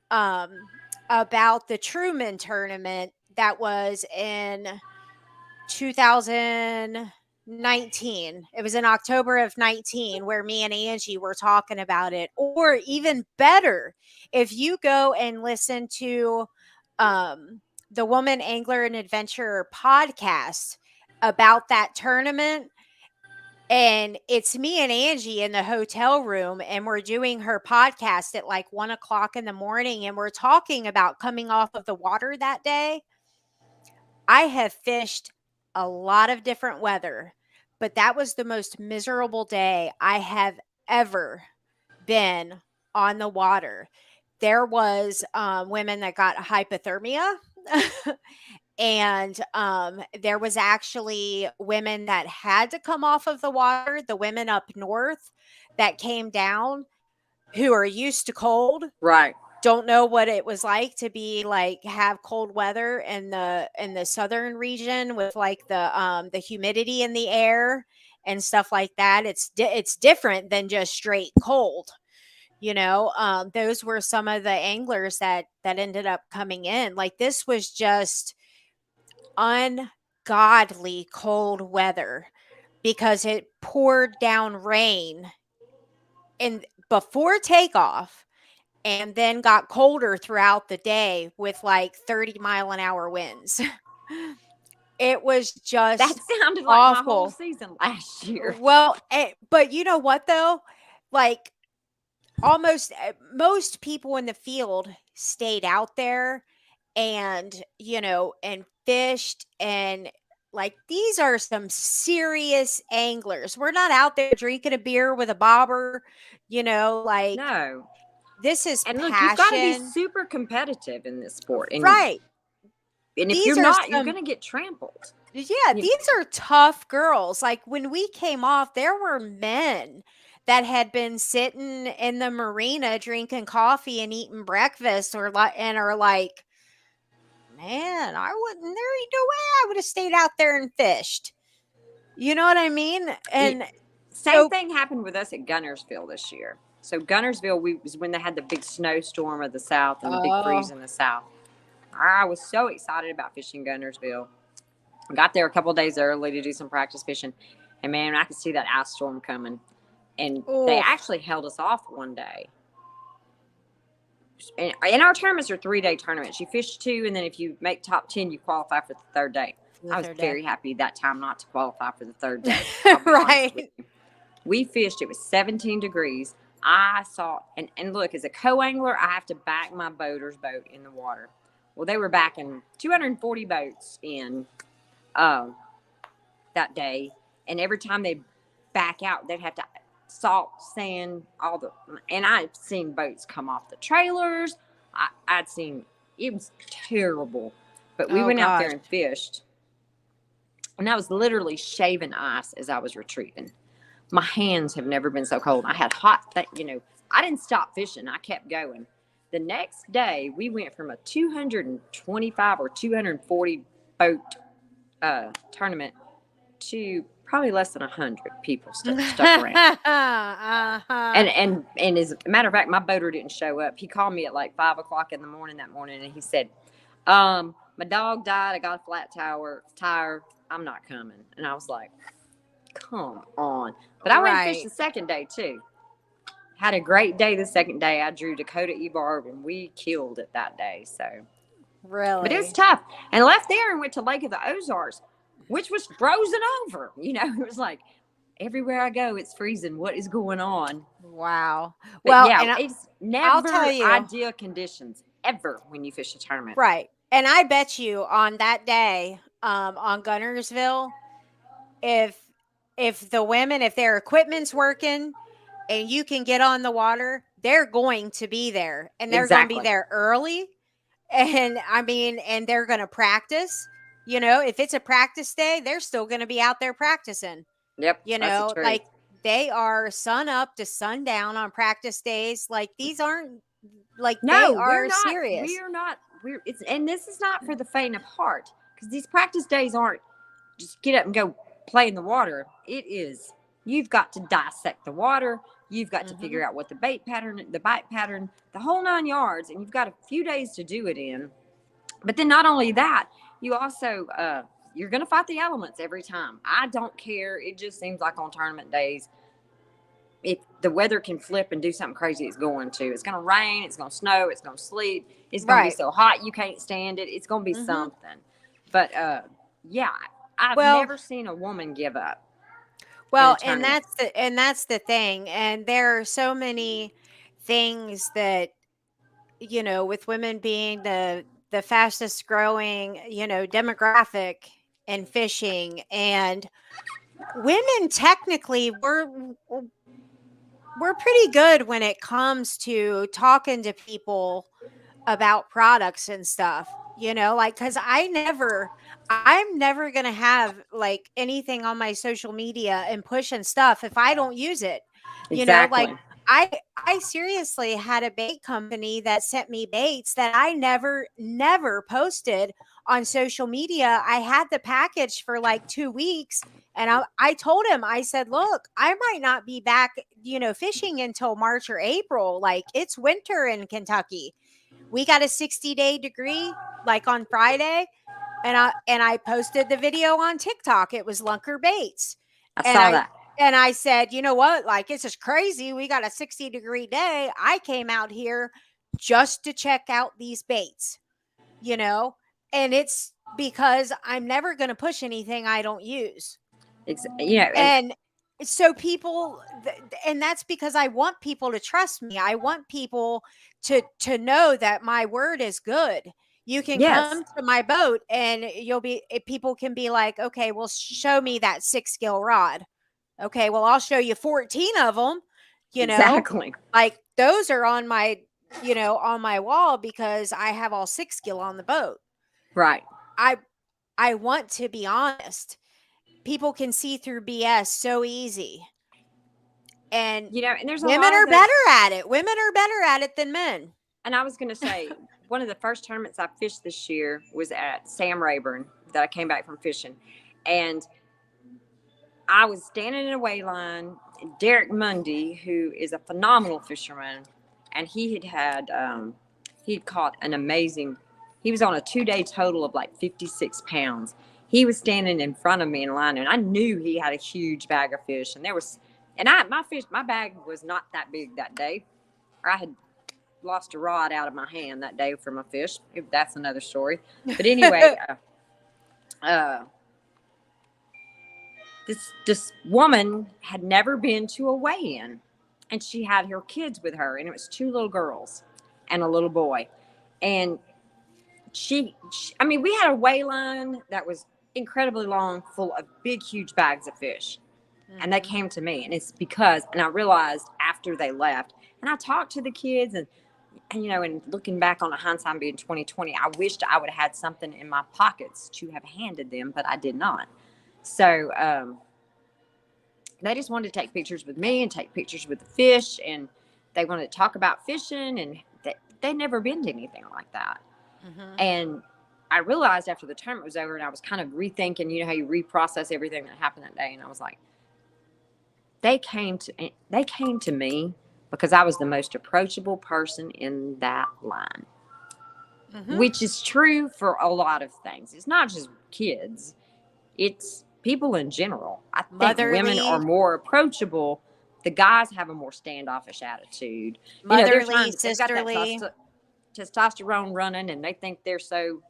about the Truman tournament that was in 2019, it was in October of 19, where me and Angie were talking about it. Or even better, if you go and listen to the Woman Angler and Adventurer podcast about that tournament, and it's me and Angie in the hotel room, and we're doing her podcast at 1:00 in the morning, and we're talking about coming off of the water that day. I have fished a lot of different weather, but that was the most miserable day I have ever been on the water. There was women that got hypothermia. And there was actually women that had to come off of the water, the women up north that came down, who are used to cold. Right. Don't know what it was like to be have cold weather in the southern region with the humidity in the air and stuff like that. It's different than just straight cold. Those were some of the anglers that ended up coming in. This was just ungodly cold weather because it poured down rain before takeoff, and then got colder throughout the day with like 30-mile-an-hour winds. It was That just sounded like my whole awful. season last year. Well, but you know what though? Like almost most people in the field stayed out there and, and fished, and like these are some serious anglers. We're not out there drinking a beer with a bobber, like No. this is And look, you've got to be passion. super competitive in this sport. Right. And if you're These are not, you're some going to get trampled. Yeah, You, these are tough girls. Like when we came off, there were men that had been sitting in the marina drinking coffee and eating breakfast, and are like, man, I wouldn't. There ain't no way I would have stayed out there and fished. You know what I mean? And same so, thing happened with us at Gunnersville this year. So Gunnersville, was when they had the big snowstorm of the south and the big freeze oh, in the south. I was so excited about fishing Gunnersville. Got there a couple of days early to do some practice fishing, and man, I could see that ice storm coming. And they oof. actually held us off one day. And our tournaments are 3-day tournaments. You fish 2, and then if you make top 10, you qualify for the third day. I was very happy that time not to qualify for the third day. Right. We fished. It was 17 degrees. I saw, and look, as a co-angler, I have to back my boater's boat in the water. Well, they were backing 240 boats in that day, and every time they back out, they'd have to salt, sand, and I've seen boats come off the trailers. I'd seen, it was terrible. But we went out there and fished, and I was literally shaving ice as I was retrieving. My hands have never been so cold. I had I didn't stop fishing. I kept going. The next day, we went from a 225 or 240 boat tournament to probably less than 100 people stuck around. Uh-huh. And as a matter of fact, my boater didn't show up. He called me at like 5 o'clock in the morning that morning, and he said, my dog died. I got a flat tire. I'm not coming. And I was like, come on. But I went and fished the second day too. Had a great day the second day. I drew Dakota E-barb, and we killed it that day. So Really? But it was tough. And left there and went to Lake of the Ozarks, which was frozen over. It was like everywhere I go, it's freezing. What is going on? Wow. But well, yeah, and it's never I'll tell you, ideal conditions ever when you fish a tournament. right. And I bet you on that day, on Gunnersville, if the women, if their equipment's working and you can get on the water, they're going to be there, and they're going to be there early. And I mean, and they're going to practice. If it's a practice day, they're still going to be out there practicing. Yep. That's the truth. Like they are sun up to sundown on practice days. Like these aren't like they are serious. And this is not for the faint of heart, because these practice days aren't just get up and go play in the water. It is, you've got to dissect the water. You've got to figure out what the bite pattern, the whole 9 yards, and you've got a few days to do it in. But then not only that, you also, you're going to fight the elements every time. I don't care. It just seems like on tournament days, if the weather can flip and do something crazy, it's going to. It's going to rain. It's going to snow. It's going to sleet. It's going to be so hot you can't stand it. It's going to be something. But, yeah, I've never seen a woman give up. Well, and that's the thing. And there are so many things that, with women being the fastest growing, demographic in fishing, and women technically we're pretty good when it comes to talking to people about products and stuff. Like, because I'm never going to have like anything on my social media and pushing stuff if I don't use it. Like I seriously had a bait company that sent me baits that I never posted on social media. I had the package for like 2 weeks, and I told him, I said, look, I might not be back, fishing until March or April. Like it's winter in Kentucky. We got a 60-day degree like on Friday, and I posted the video on TikTok. It was Lunker Baits. I saw that. And I said, you know what? Like, it's just crazy. We got a 60-degree day. I came out here just to check out these baits, you know? And it's because I'm never going to push anything I don't use. And And so people and that's because I want people to trust me. I want people to know that my word is good. You can yes, come to my boat and people can be like, "Okay, well show me that 6-gill rod." Okay, well I'll show you 14 of them, you know? exactly. Like those are on my, on my wall because I have all 6-gill on the boat. Right. I I want to be honest. People can see through BS so easy. And And there's a women lot of are those. better at it. Women are better at it than men. And I was going to say, one of the first tournaments I fished this year was at Sam Rayburn that I came back from fishing. And I was standing in a weigh line. Derek Mundy, who is a phenomenal fisherman, and he'd caught an amazing, he was on a 2-day total of like 56 pounds. He was standing in front of me in line, and I knew he had a huge bag of fish. And my bag was not that big that day. I had lost a rod out of my hand that day from a fish. That's another story. But anyway, this woman had never been to a weigh-in, and she had her kids with her, and it was 2 little girls and a little boy. And I mean, we had a weigh line that was incredibly long, full of big, huge bags of fish. And they came to me, and it's because, and I realized after they left, and I talked to the kids, and and looking back on a hindsight being 2020, I wished I would have had something in my pockets to have handed them, but I did not. So they just wanted to take pictures with me and take pictures with the fish, and they wanted to talk about fishing, and they'd never been to anything like that. And I realized after the tournament was over, and I was kind of rethinking, how you reprocess everything that happened that day, and I was like, they came to me because I was the most approachable person in that line, which is true for a lot of things. It's not just kids, it's people in general. I think women are more approachable. The guys have a more standoffish attitude. Motherly, They've got that sisterly. testosterone running, and they think they're so.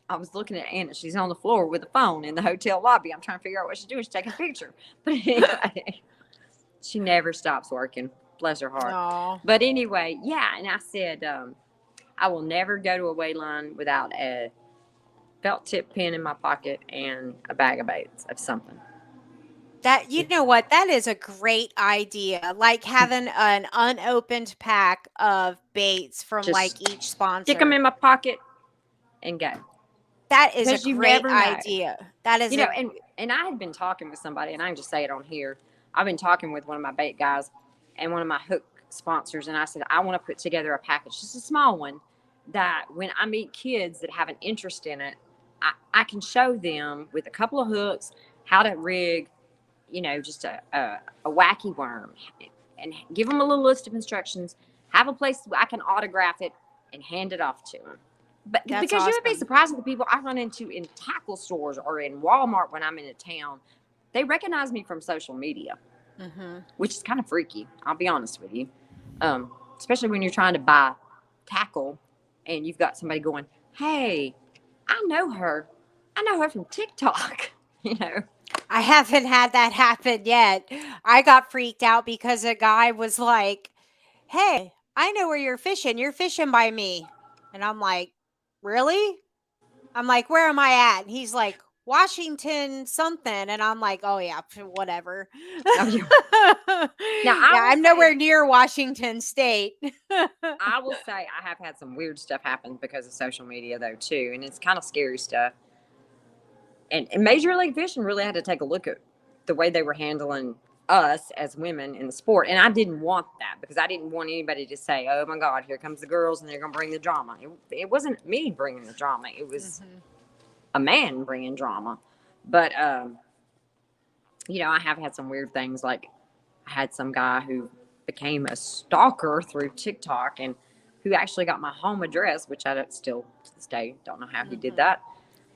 I was looking at Anna. She's on the floor with a phone in the hotel lobby. I'm trying to figure out what she's doing. She's taking a picture. But anyway, she never stops working. Bless her heart. Aww. But anyway, yeah. And I said, I will never go to a weigh line without a felt tip pen in my pocket and a bag of baits of something. That, you know what? That is a great idea. Like having an unopened pack of baits from Just like each sponsor. Stick them in my pocket and go. That is a Because you great never know. idea. That is, and I had been talking with somebody, and I can just say it on here. I've been talking with one of my bait guys and one of my hook sponsors, and I said, I want to put together a package, just a small one, that when I meet kids that have an interest in it, I can show them with a couple of hooks how to rig, just a wacky worm, and give them a little list of instructions, have a place where I can autograph it and hand it off to them. But because awesome. You would be surprised at the people I run into in tackle stores or in Walmart when I'm in a town. They recognize me from social media, which is kind of freaky. I'll be honest with you. Especially when you're trying to buy tackle and you've got somebody going, hey, I know her from TikTok, I haven't had that happen yet. I got freaked out because a guy was like, hey, I know where you're fishing. You're fishing by me. And I'm like, really? I'm like, where am I at? And he's like, Washington something. And I'm like, oh yeah, whatever. Now, I'm nowhere near Washington State. I will say I have had some weird stuff happen because of social media though too. And it's kind of scary stuff. And Major League Fishing really had to take a look at the way they were handling us as women in the sport. And I didn't want that because I didn't want anybody to say, oh my God, here comes the girls and they're going to bring the drama. It wasn't me bringing the drama. It was a man bringing drama. But, I have had some weird things. Like I had some guy who became a stalker through TikTok and who actually got my home address, which I still to this day don't know how he did that.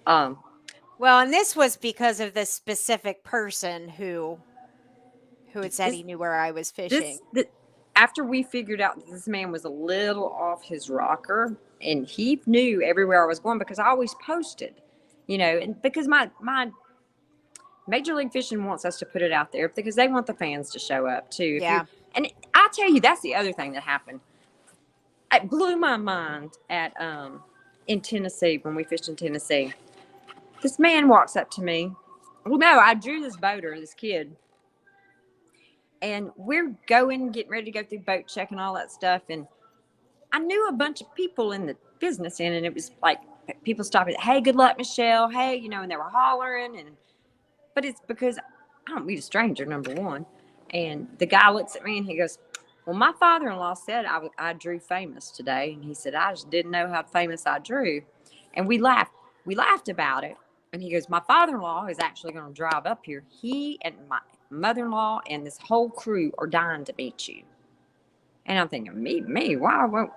Well, and this was because of this specific person who had said he knew where I was fishing. after we figured out that this man was a little off his rocker, and he knew everywhere I was going because I always posted, and because my Major League Fishing wants us to put it out there because they want the fans to show up too. Yeah. And I tell you, that's the other thing that happened. It blew my mind at in Tennessee when we fished in Tennessee. This man walks up to me. Well, no, I drew this boater, this kid, and we're getting ready to go through boat check and all that stuff. And I knew a bunch of people in the business, and it was like people stopping. Hey, good luck, Michelle. Hey, and they were hollering, but it's because I don't meet a stranger, number one. And the guy looks at me and he goes, well, my father-in-law said I drew famous today. And he said, I just didn't know how famous I drew. And we laughed. We laughed about it. And he goes, my father-in-law is actually going to drive up here. He and my mother-in-law and this whole crew are dying to meet you. And I'm thinking, me, why won't?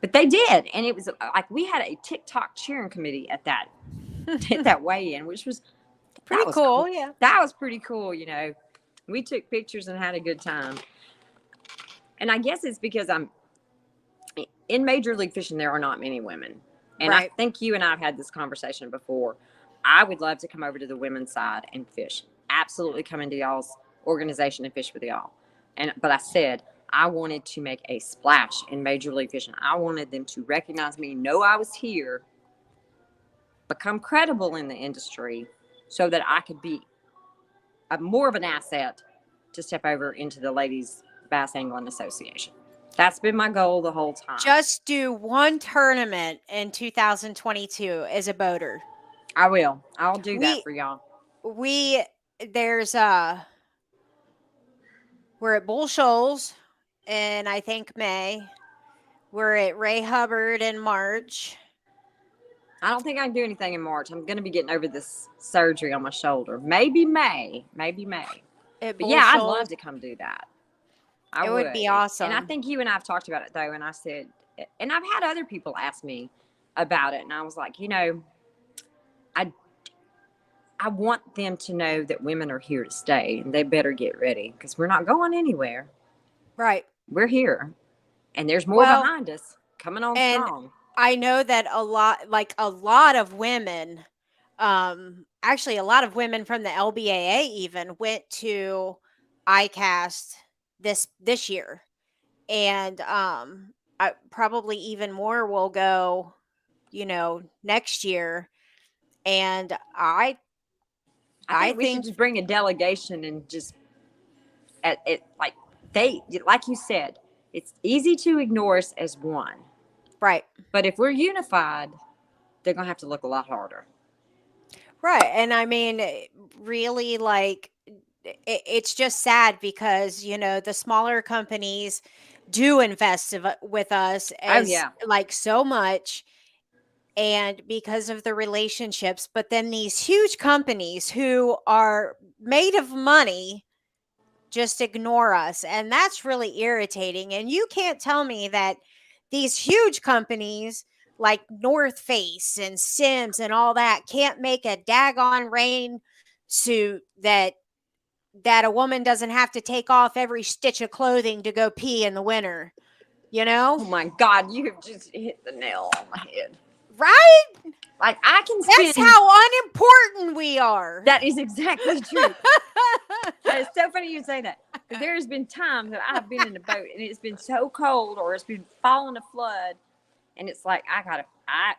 But they did. And it was like we had a TikTok cheering committee at that weigh-in, which was pretty cool. Yeah. That was pretty cool, We took pictures and had a good time. And I guess it's because I'm in Major League Fishing, there are not many women. And right. I think you and I have had this conversation before. I would love to come over to the women's side and fish. Absolutely come into y'all's organization and fish with y'all. But I said I wanted to make a splash in Major League Fishing. I wanted them to recognize me, know I was here, become credible in the industry so that I could be more of an asset to step over into the Ladies Bass Angling Association. That's been my goal the whole time. Just do one tournament in 2022 as a boater. I will. I'll do that for y'all. We're at Bull Shoals in, I think, May. We're at Ray Hubbard in March. I don't think I can do anything in March. I'm going to be getting over this surgery on my shoulder. Maybe May. But yeah, I'd love to come do that. It would be awesome. And I think you and I have talked about it, though. And I said, and I've had other people ask me about it. And I was like, I want them to know that women are here to stay. And they better get ready because we're not going anywhere. Right. We're here. And there's more behind us coming on strong. I know that a lot of women, actually a lot of women from the LBAA even went to ICAST this year. And probably even more will go, next year. And I think we should just bring a delegation and just like you said, it's easy to ignore us as one. Right. But if we're unified, they're going to have to look a lot harder. Right. And I mean, really, it's just sad because, the smaller companies do invest with us as so much. And because of the relationships, but then these huge companies who are made of money just ignore us. And that's really irritating. And you can't tell me that these huge companies like North Face and Sims and all that can't make a daggone rain suit that a woman doesn't have to take off every stitch of clothing to go pee in the winter, Oh my God, you have just hit the nail on the head. Right? Like I can That's how unimportant we are. That is exactly true. That is so funny you say that. Because there's been times that I've been in a boat and it's been so cold or it's been falling a flood. And it's like,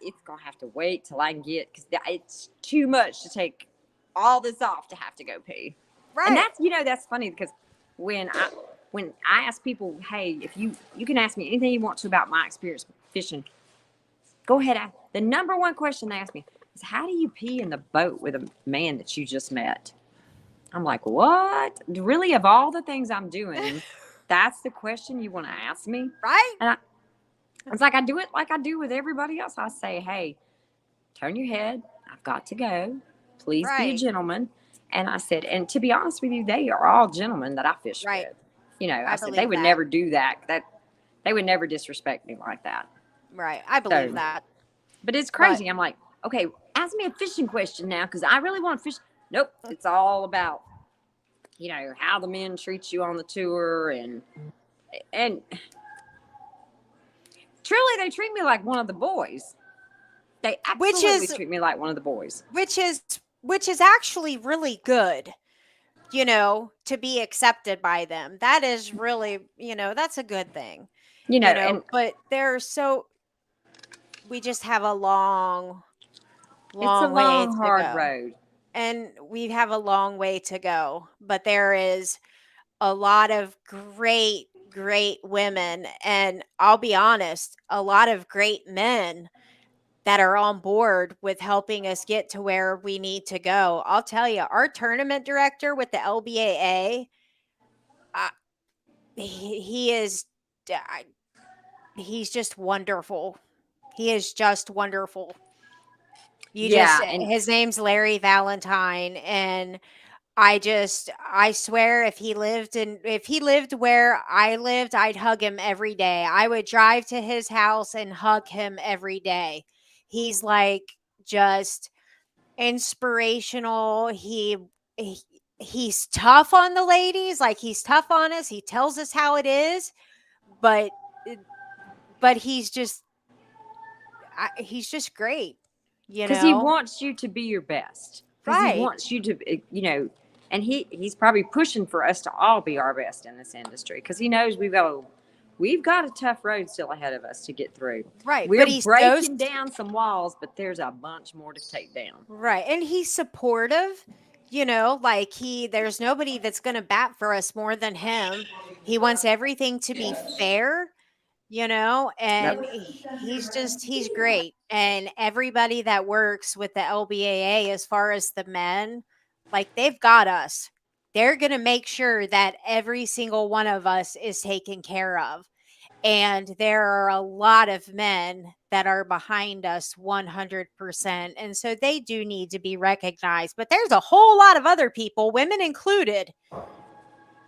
it's going to have to wait till I can get, because it's too much to take all this off to have to go pee. Right. And that's, that's funny because when I ask people, hey, if you can ask me anything you want to about my experience fishing, go ahead. The number one question they ask me is, how do you pee in the boat with a man that you just met? I'm like, what? Really, of all the things I'm doing, that's the question you want to ask me? Right. And it's like I do it like I do with everybody else. I say, hey, turn your head. I've got to go. Please be a gentleman. And I said, and to be honest with you, they are all gentlemen that I fish with. I said they would never do that. They would never disrespect me like that. Right. I believe that. But it's crazy. I'm like, okay, ask me a fishing question now because I really want to fish. Nope. It's all about, how the men treat you on the tour and And truly, they treat me like one of the boys. They which absolutely is treat me like one of the boys. which is actually really good, to be accepted by them. That is really, that's a good thing, And but we just have a long, it's a long way long, to hard go. road. And we have a long way to go, but there is a lot of great, great women. And I'll be honest, a lot of great men that are on board with helping us get to where we need to go. I'll tell you, our tournament director with the LBAA, uh, he is, he's just wonderful. He is just wonderful. Yeah, and His name's Larry Valentine. And I swear if he lived where I lived, I'd hug him every day. I would drive to his house and hug him every day. He's like just inspirational. He he's tough on the ladies, like he's tough on us. He tells us how it is, but he's just he's just great, you because he know. wants you to be your best. Because he Right. wants you to, and he's probably pushing for us to all be our best in this industry because he knows we've got a tough road still ahead of us to get through. Right. We're But he's so breaking down some walls, but there's a bunch more to take down. right. And he's supportive, like there's nobody that's going to bat for us more than him. He wants everything to be fair, and Nope. he's great. And everybody that works with the LBAA, as far as the men, like they've got us. They're going to make sure that every single one of us is taken care of. And there are a lot of men that are behind us 100%. And so they do need to be recognized. But there's a whole lot of other people, women included,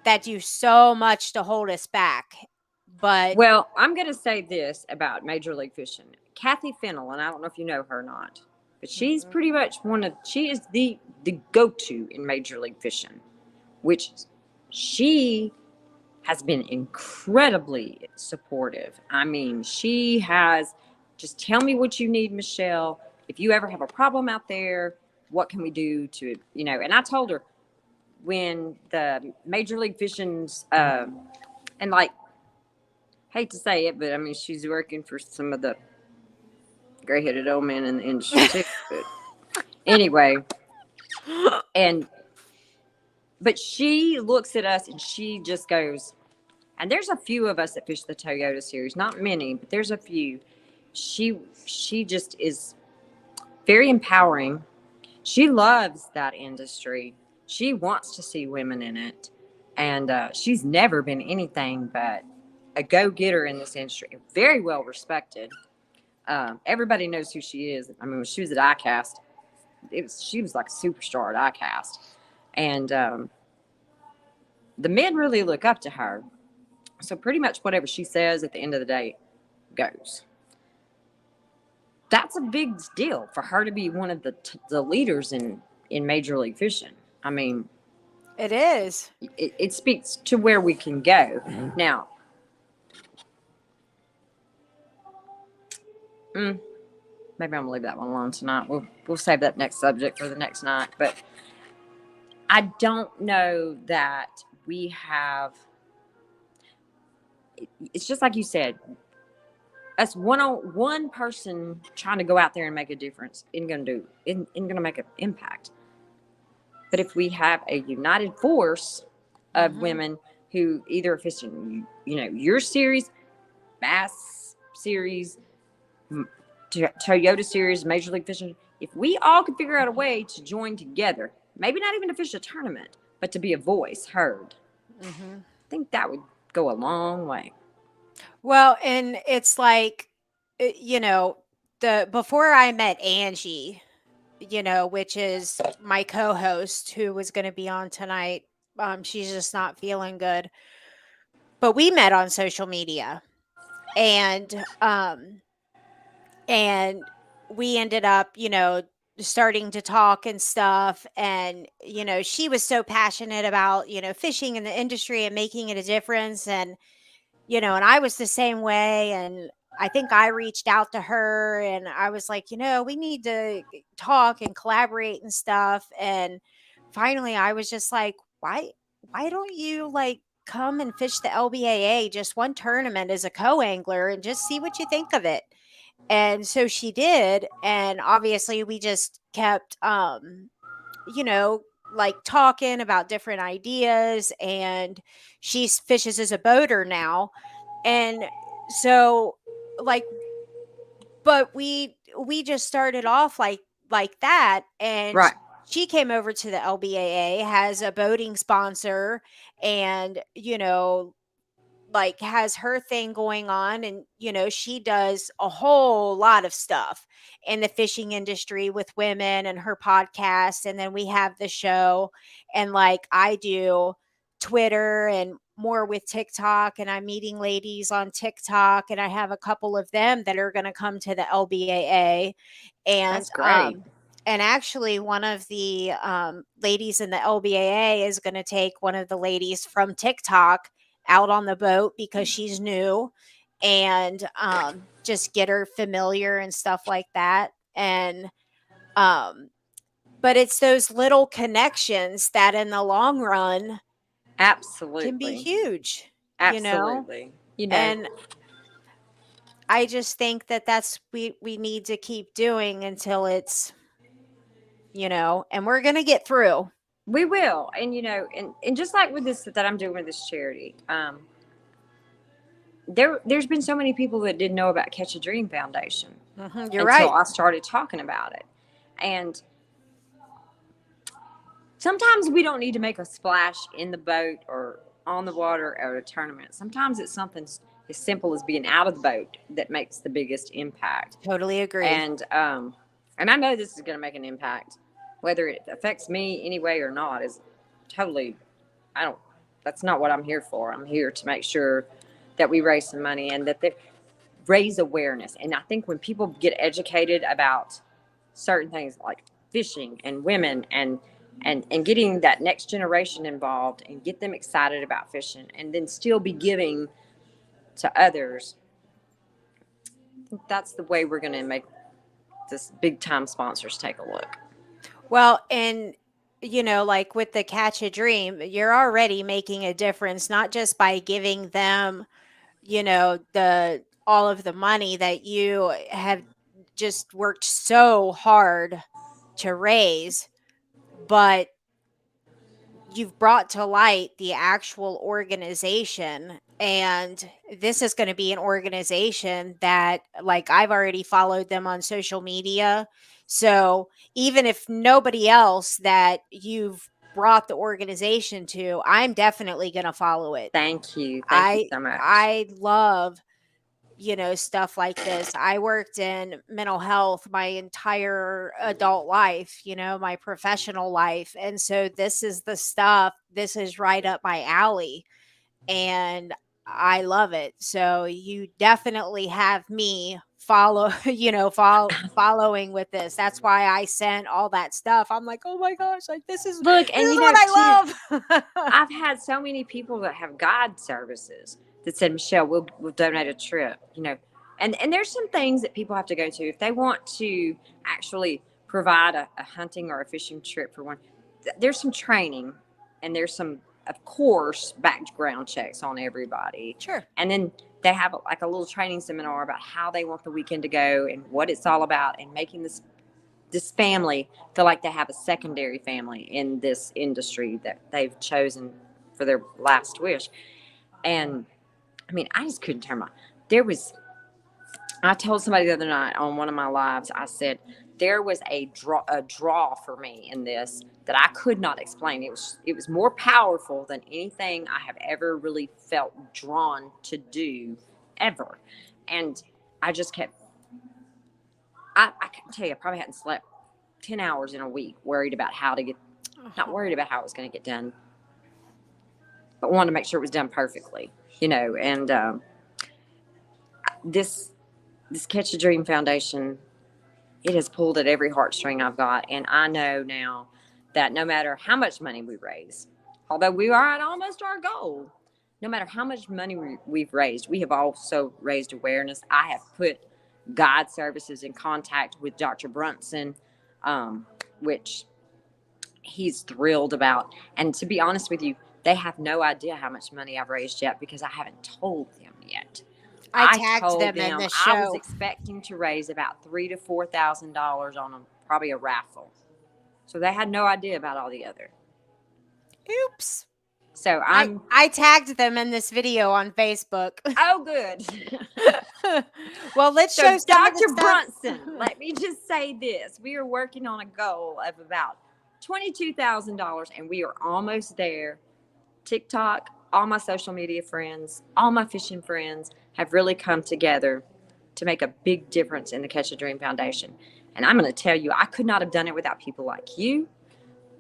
that do so much to hold us back. But Well, I'm going to say this about Major League Fishing. Kathy Fennell, and I don't know if you know her or not, but she's mm-mm. pretty much she is the go-to in Major League Fishing, which she has been incredibly supportive. I mean, she has just tell me what you need, Michelle. If you ever have a problem out there, what can we do to, and I told her when the Major League Fishing's, and like, hate to say it, but I mean, she's working for some of the gray-headed old men in the industry too. But anyway, and but she looks at us and she just goes, and there's a few of us that fish the Toyota series, not many, but there's a few. She just is very empowering. She loves that industry. She wants to see women in it, and she's never been anything but a go-getter in this industry. Very well respected. Everybody knows who she is. I mean, when she was at ICAST, she was like a superstar at ICAST, and the men really look up to her. So pretty much whatever she says at the end of the day goes. That's a big deal for her to be one of the leaders in Major League Fishing. I mean, It is. it speaks to where we can go. Now, maybe I'm gonna leave that one alone tonight. We'll save that next subject for the next night. But I don't know that we have. It's just like you said. Us one person trying to go out there and make a difference isn't gonna make an impact. But if we have a united force of women who either are fishing, your series, Bass series, Toyota series, Major League Fishing, if we all could figure out a way to join together, maybe not even to fish a tournament, but to be a voice heard, I think that would go a long way. Well, and it's like, the before I met Angie, which is my co-host who was going to be on tonight. She's just not feeling good. But we met on social media, and and we ended up, starting to talk and stuff. And she was so passionate about fishing in the industry and making it a difference. And and I was the same way. And I think I reached out to her and I was like, we need to talk and collaborate and stuff. And finally I was just like, why don't you like come and fish the LBAA just one tournament as a co-angler and just see what you think of it. And so she did, and obviously we just kept you know, like talking about different ideas, and she fishes as a boater now. And so like but we just started off like that, and Right. she came over to the LBAA, has a boating sponsor, and like has her thing going on, and she does a whole lot of stuff in the fishing industry with women and her podcast. And then we have the show, and like I do Twitter and more with TikTok, and I'm meeting ladies on TikTok, and I have a couple of them that are going to come to the LBAA. and That's great. um and actually one of the ladies in the LBAA is going to take one of the ladies from TikTok out on the boat because she's new, and just get her familiar and stuff like that. And um but it's those little connections that in the long run can be Absolutely. huge, you know? Absolutely. You know, And I just think that that's we need to keep doing until it's, and we're going to get through. we will. And and just like with this that I'm doing with this charity, there's been so many people that didn't know about Catch a Dream Foundation You're until right. I started talking about it. And sometimes we don't need to make a splash in the boat or on the water or at a tournament. Sometimes it's something as simple as being out of the boat that makes the biggest impact. Totally agree. And I know this is going to make an impact. Whether it affects me anyway or not is totally, I don't, that's not what I'm here for. I'm here to make sure that we raise some money and that they raise awareness. And I think when people get educated about certain things like fishing and women and getting that next generation involved and get them excited about fishing and then still be giving to others, that's the way we're going to make this big time sponsors take a look. Well, and like with the Catch a Dream, you're already making a difference, not just by giving them, the all of the money that you have just worked so hard to raise, but you've brought to light the actual organization. And this is going to be an organization that, like, I've already followed them on social media. So even if nobody else that you've brought the organization to, I'm definitely going to follow it. Thank you. Thank you I so much. I love stuff like this. I worked in mental health my entire adult life, my professional life. And so this is the stuff, this is right up my alley. And I love it. So you definitely have me follow, following with this. That's why I sent all that stuff. I'm like, oh my gosh, like this is Look, this and is what I love. I've had so many people that have guide services that said, Michelle, we'll donate a trip, and there's some things that people have to go to if they want to actually provide a hunting or a fishing trip for one. There's some training and there's some, of course, background checks on everybody. Sure. And then they have like a little training seminar about how they want the weekend to go and what it's all about and making this family feel like they have a secondary family in this industry that they've chosen for their last wish. And I mean, I just couldn't turn my, I told somebody the other night on one of my lives, I said, there was a draw for me in this that I could not explain. It was more powerful than anything I have ever really felt drawn to do ever. And I just kept, I can tell you, I probably hadn't slept 10 hours in a week, worried about how to get, not worried about how it was going to get done, but wanted to make sure it was done perfectly, and this Catch a Dream Foundation, it has pulled at every heartstring I've got. And I know now that no matter how much money we raise, although we are at almost our goal, no matter how much money we've raised, we have also raised awareness. I have put guide services in contact with Dr. Brunson, which he's thrilled about. And to be honest with you, they have no idea how much money I've raised yet because I haven't told them yet. I tagged told them in the I was show. expecting to raise about $3,000 to $4,000 on probably a raffle. So they had no idea about all the other. Oops. So I tagged them in this video on Facebook. Oh, good. Well, let's So show some of the Dr. stuff. Brunson, let me just say this. We are working on a goal of about $22,000 and we are almost there. TikTok, all my social media friends, all my fishing friends have really come together to make a big difference in the Catch a Dream Foundation. And I'm going to tell you, I could not have done it without people like you,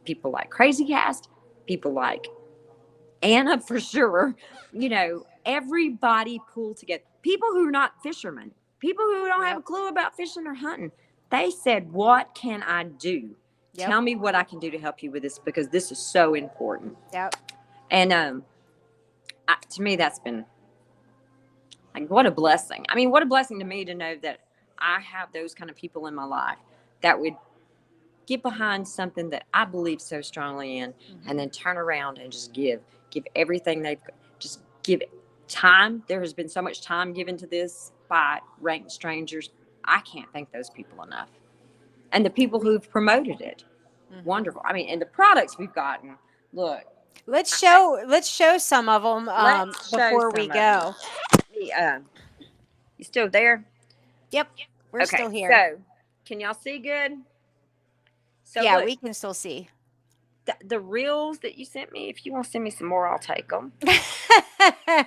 people like Krazy Kast, people like Anna for sure. You know, everybody pulled together. People who are not fishermen, people who don't have a clue about fishing or hunting. They said, what can I do? Tell me what I can do to help you with this because this is so important. Yep. And to me, that's been like, what a blessing. I mean, what a blessing to me to know that I have those kind of people in my life that would get behind something that I believe so strongly in and then turn around and just give everything they've got. Just give it time. There has been so much time given to this by ranked strangers. I can't thank those people enough. And the people who've promoted it. Wonderful. I mean, and the products we've gotten, look. Let's show some of them before we go. You still there? Yep. We're still here. So, can y'all see good? So yeah, look, we can still see. The reels that you sent me, if you want to send me some more, I'll take them.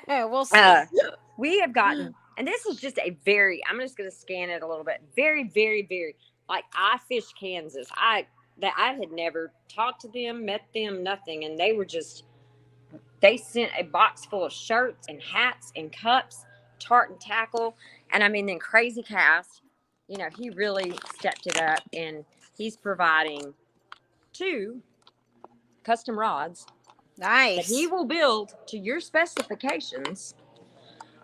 We'll see. We have gotten, and this is just a very, I'm just going to scan it a little bit. Very, very, very, like I fish Kansas. I had never talked to them, met them, nothing. And they sent a box full of shirts and hats and cups, tartan tackle. And I mean, then Krazy Kast, you know, he really stepped it up and he's providing 2 custom rods. Nice. That he will build to your specifications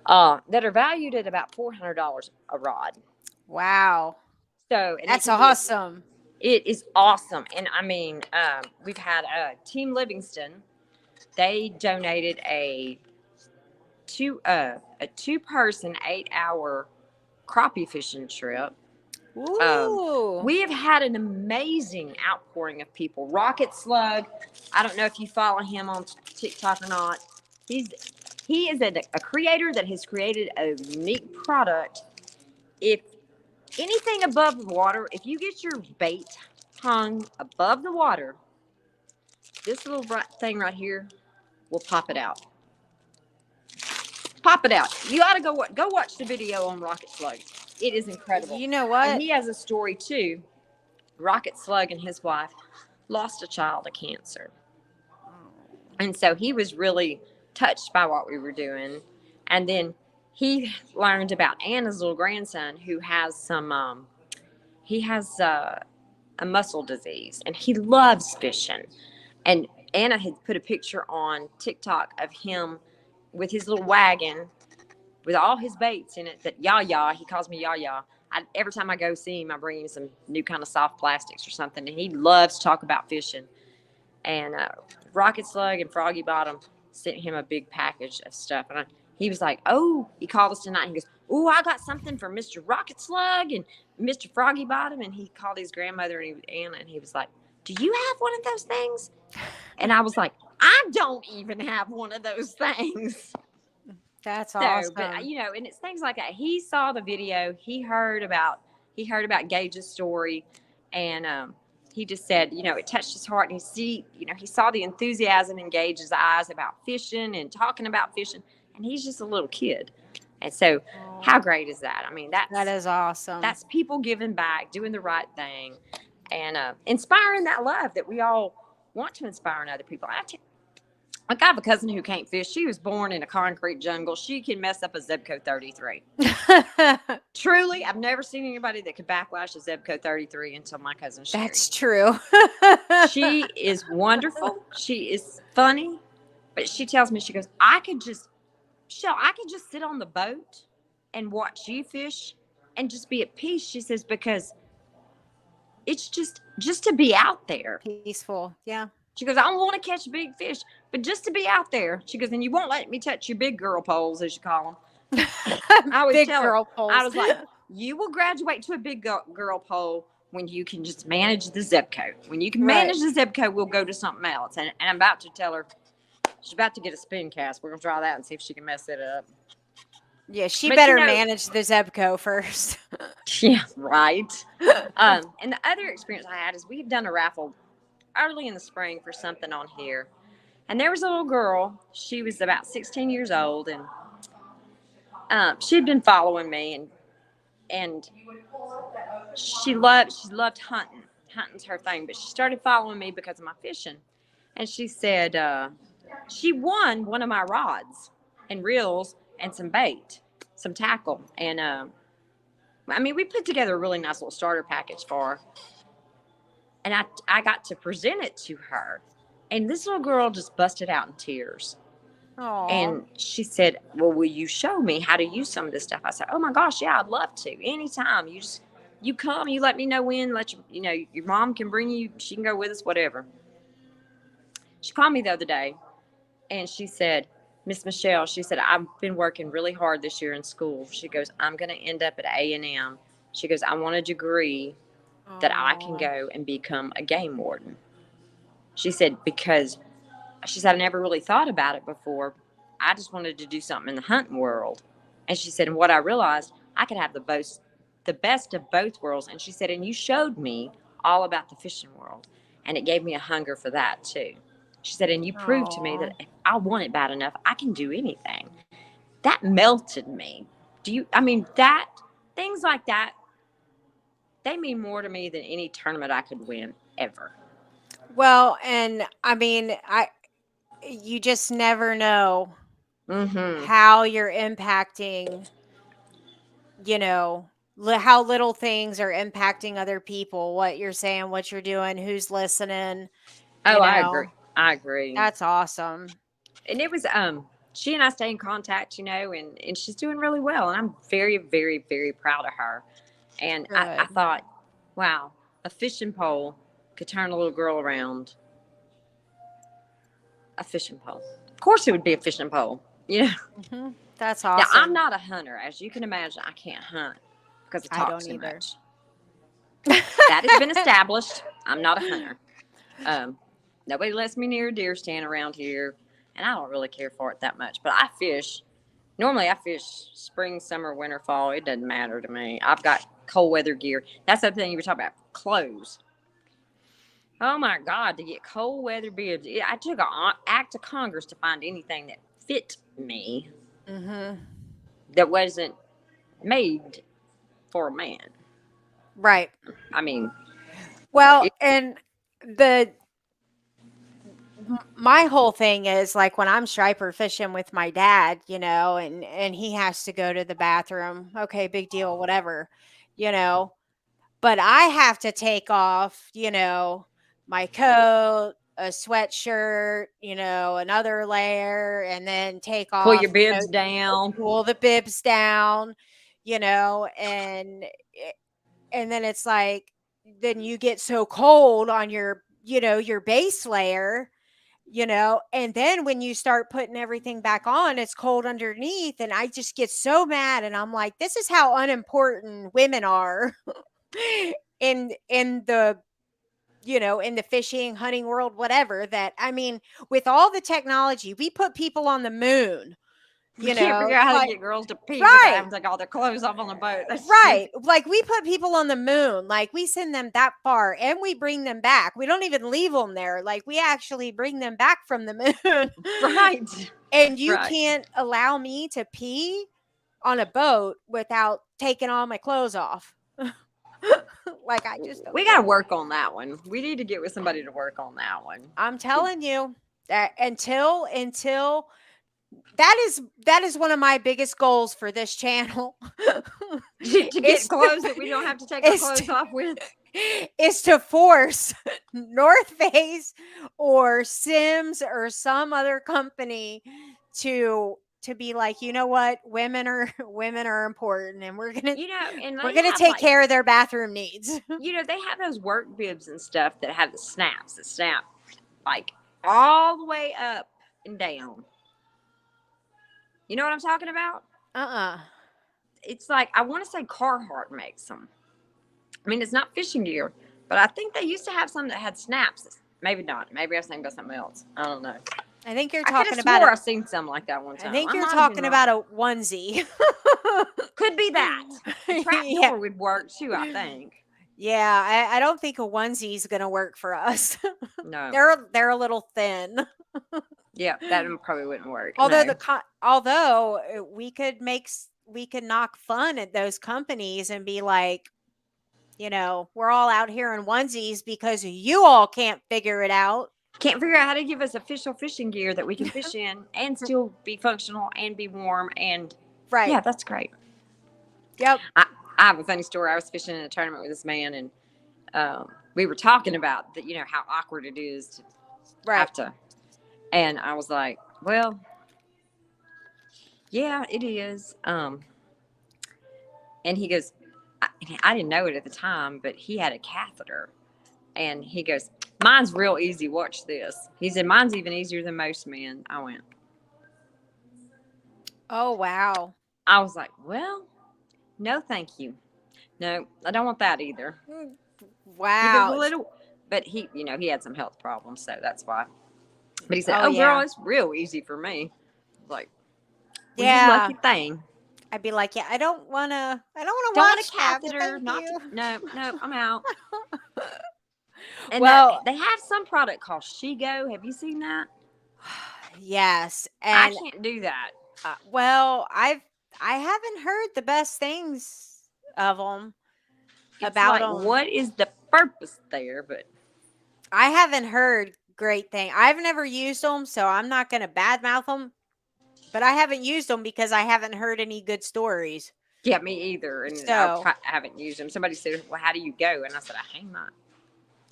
that are valued at about $400 a rod. Wow. So that's awesome. It is awesome. And I mean, we've had Team Livingston. They donated a 2-person 8-hour crappie fishing trip. We have had an amazing outpouring of people. Rocket Slug, I don't know if you follow him on TikTok or not. He is a creator that has created a unique product. If anything above the water, if you get your bait hung above the water, this little thing right here will pop it out. Pop it out. You ought to go watch the video on Rocket Slug. It is incredible. You know what? And he has a story too. Rocket Slug and his wife lost a child to cancer. And so he was really touched by what we were doing. And then he learned about Anna's little grandson who has he has a muscle disease and he loves fishing. And Anna had put a picture on TikTok of him with his little wagon with all his baits in it that he calls me Yaya. Every time I go see him, I bring him some new kind of soft plastics or something. And he loves to talk about fishing. And Rocket Slug and Froggy Bottom sent him a big package of stuff. And he was like, oh, he called us tonight. And he goes, oh, I got something for Mr. Rocket Slug and Mr. Froggy Bottom. And he called his grandmother and Anna. And he was like, do you have one of those things? And I was like, I don't even have one of those things. That's awesome. But you know, and it's things like that. He saw the video. He heard about Gage's story, and he just said, you know, it touched his heart. And he saw the enthusiasm in Gage's eyes about fishing and talking about fishing, and he's just a little kid. And so, how great is that? I mean, that is awesome. That's people giving back, doing the right thing, and inspiring that love that we all want to inspire in other people. I have a cousin who can't fish. She was born in a concrete jungle. She can mess up a Zebco 33. Truly, I've never seen anybody that could backlash a Zebco 33 until my cousin Sherry. That's true. She is wonderful. She is funny, But she tells me, she goes, I could just sit on the boat and watch you fish and just be at peace. She says, because it's just to be out there. Peaceful. Yeah. She goes, I don't want to catch big fish, but just to be out there. She goes, and you won't let me touch your big girl poles, as you call them. I always Big tell her, girl poles. I was like, you will graduate to a big girl pole when you can just manage the Zebco. When you can manage the Zebco, we'll go to something else. And I'm about to tell her, she's about to get a spin cast. We're going to try that and see if she can mess it up. Yeah, she But, better manage the Zebco first. Yeah, right. And the other experience I had is we've done a raffle early in the spring for something on here. And there was a little girl. She was about 16 years old, and she'd been following me, and she loved hunting. Hunting's her thing, but she started following me because of my fishing. And she said she won one of my rods and reels and some bait, some tackle. And I mean, we put together a really nice little starter package for her. And I got to present it to her. And this little girl just busted out in tears. Aww. And she said, well, will you show me how to use some of this stuff? I said, oh my gosh, yeah, I'd love to. Anytime. You come, you let me know when, your mom can bring you, she can go with us, whatever. She called me the other day and she said, Miss Michelle, she said, I've been working really hard this year in school. She goes, I'm going to end up at A&M. She goes, I want a degree that I can go and become a game warden. She said, because she said, I never really thought about it before. I just wanted to do something in the hunting world. And she said, and what I realized, I could have the best of both worlds. And she said, and you showed me all about the fishing world. And it gave me a hunger for that too. She said, and you proved to me that if I want it bad enough, I can do anything. That melted me. Things like that, they mean more to me than any tournament I could win ever. Well, and I mean, you just never know how you're impacting, how little things are impacting other people, what you're saying, what you're doing, who's listening. I agree. That's awesome. And it was, she and I stay in contact, and she's doing really well. And I'm very, very, very proud of her. And I thought, wow, a fishing pole could turn a little girl around. A fishing pole. Of course it would be a fishing pole. Yeah. Mm-hmm. That's awesome. Now, I'm not a hunter. As you can imagine, I can't hunt because I talk too much. That has been established. I'm not a hunter. Nobody lets me near a deer stand around here, and I don't really care for it that much. But I fish. Normally, I fish spring, summer, winter, fall. It doesn't matter to me. I've got cold weather gear. That's the thing you were talking about, clothes. Oh, my God, to get cold weather bibs. I took an act of Congress to find anything that fit me that wasn't made for a man. Right. I mean. Well, and my whole thing is like when I'm striper fishing with my dad, and he has to go to the bathroom. Okay, big deal, whatever, but I have to take off, my coat, a sweatshirt, another layer, and then take off. Pull your bibs down. Pull the bibs down, and then it's like, then you get so cold on your, your base layer, and then when you start putting everything back on, it's cold underneath. And I just get so mad. And I'm like, this is how unimportant women are in the, in the fishing, hunting world, whatever. That, I mean, with all the technology, we put people on the moon. You can't figure out how to get girls to pee without having to take all their clothes off on the boat. That's Like we put people on the moon. Like we send them that far and we bring them back. We don't even leave them there. Like we actually bring them back from the moon. Right. And you can't allow me to pee on a boat without taking all my clothes off. Like I just don't. We got to work on that one. We need to get with somebody to work on that one. I'm telling you that until that is one of my biggest goals for this channel. To get clothes that we don't have to take our clothes off with. Is to force North Face or Sims or some other company to be like, you know what, women are important, and we're gonna and we're gonna take care of their bathroom needs. They have those work bibs and stuff that have the snaps that snap like all the way up and down. You know what I'm talking about? It's like, I want to say Carhartt makes them. I mean, it's not fishing gear, but I think they used to have some that had snaps. Maybe not. Maybe I was thinking about something else. I don't know. I think you're talking about. I've seen something like that one time. I think you're talking about a onesie. Could be that. A trap door would work too, I think. Yeah, I don't think a onesie is gonna work for us. No, they're a little thin. Yeah, that probably wouldn't work. Although we could knock fun at those companies and be like, we're all out here in onesies because you all can't figure it out. Can't figure out how to give us official fishing gear that we can fish in and still be functional and be warm and right. Yeah, that's great. Yep. I have a funny story. I was fishing in a tournament with this man, and we were talking about how awkward it is to have to. And I was like, well, yeah, it is. And he goes, I didn't know it at the time, but he had a catheter. And he goes, mine's real easy. Watch this. He said, mine's even easier than most men. I went, oh, wow. I was like, well, no, thank you. No, I don't want that either. Wow. But he had some health problems, so that's why. But he said, girl, it's real easy for me. Like, well, yeah. You lucky thing. I'd be like, yeah, I don't want to watch a catheter. No, I'm out. And they have some product called Shigo. Have you seen that? Yes. And I can't do that. Well, I haven't heard the best things of them. About them. What is the purpose there? But I haven't heard great thing. I've never used them, so I'm not going to badmouth them. But I haven't used them because I haven't heard any good stories. Yeah, me either. And I haven't used them. Somebody said, well, how do you go? And I said, I hang my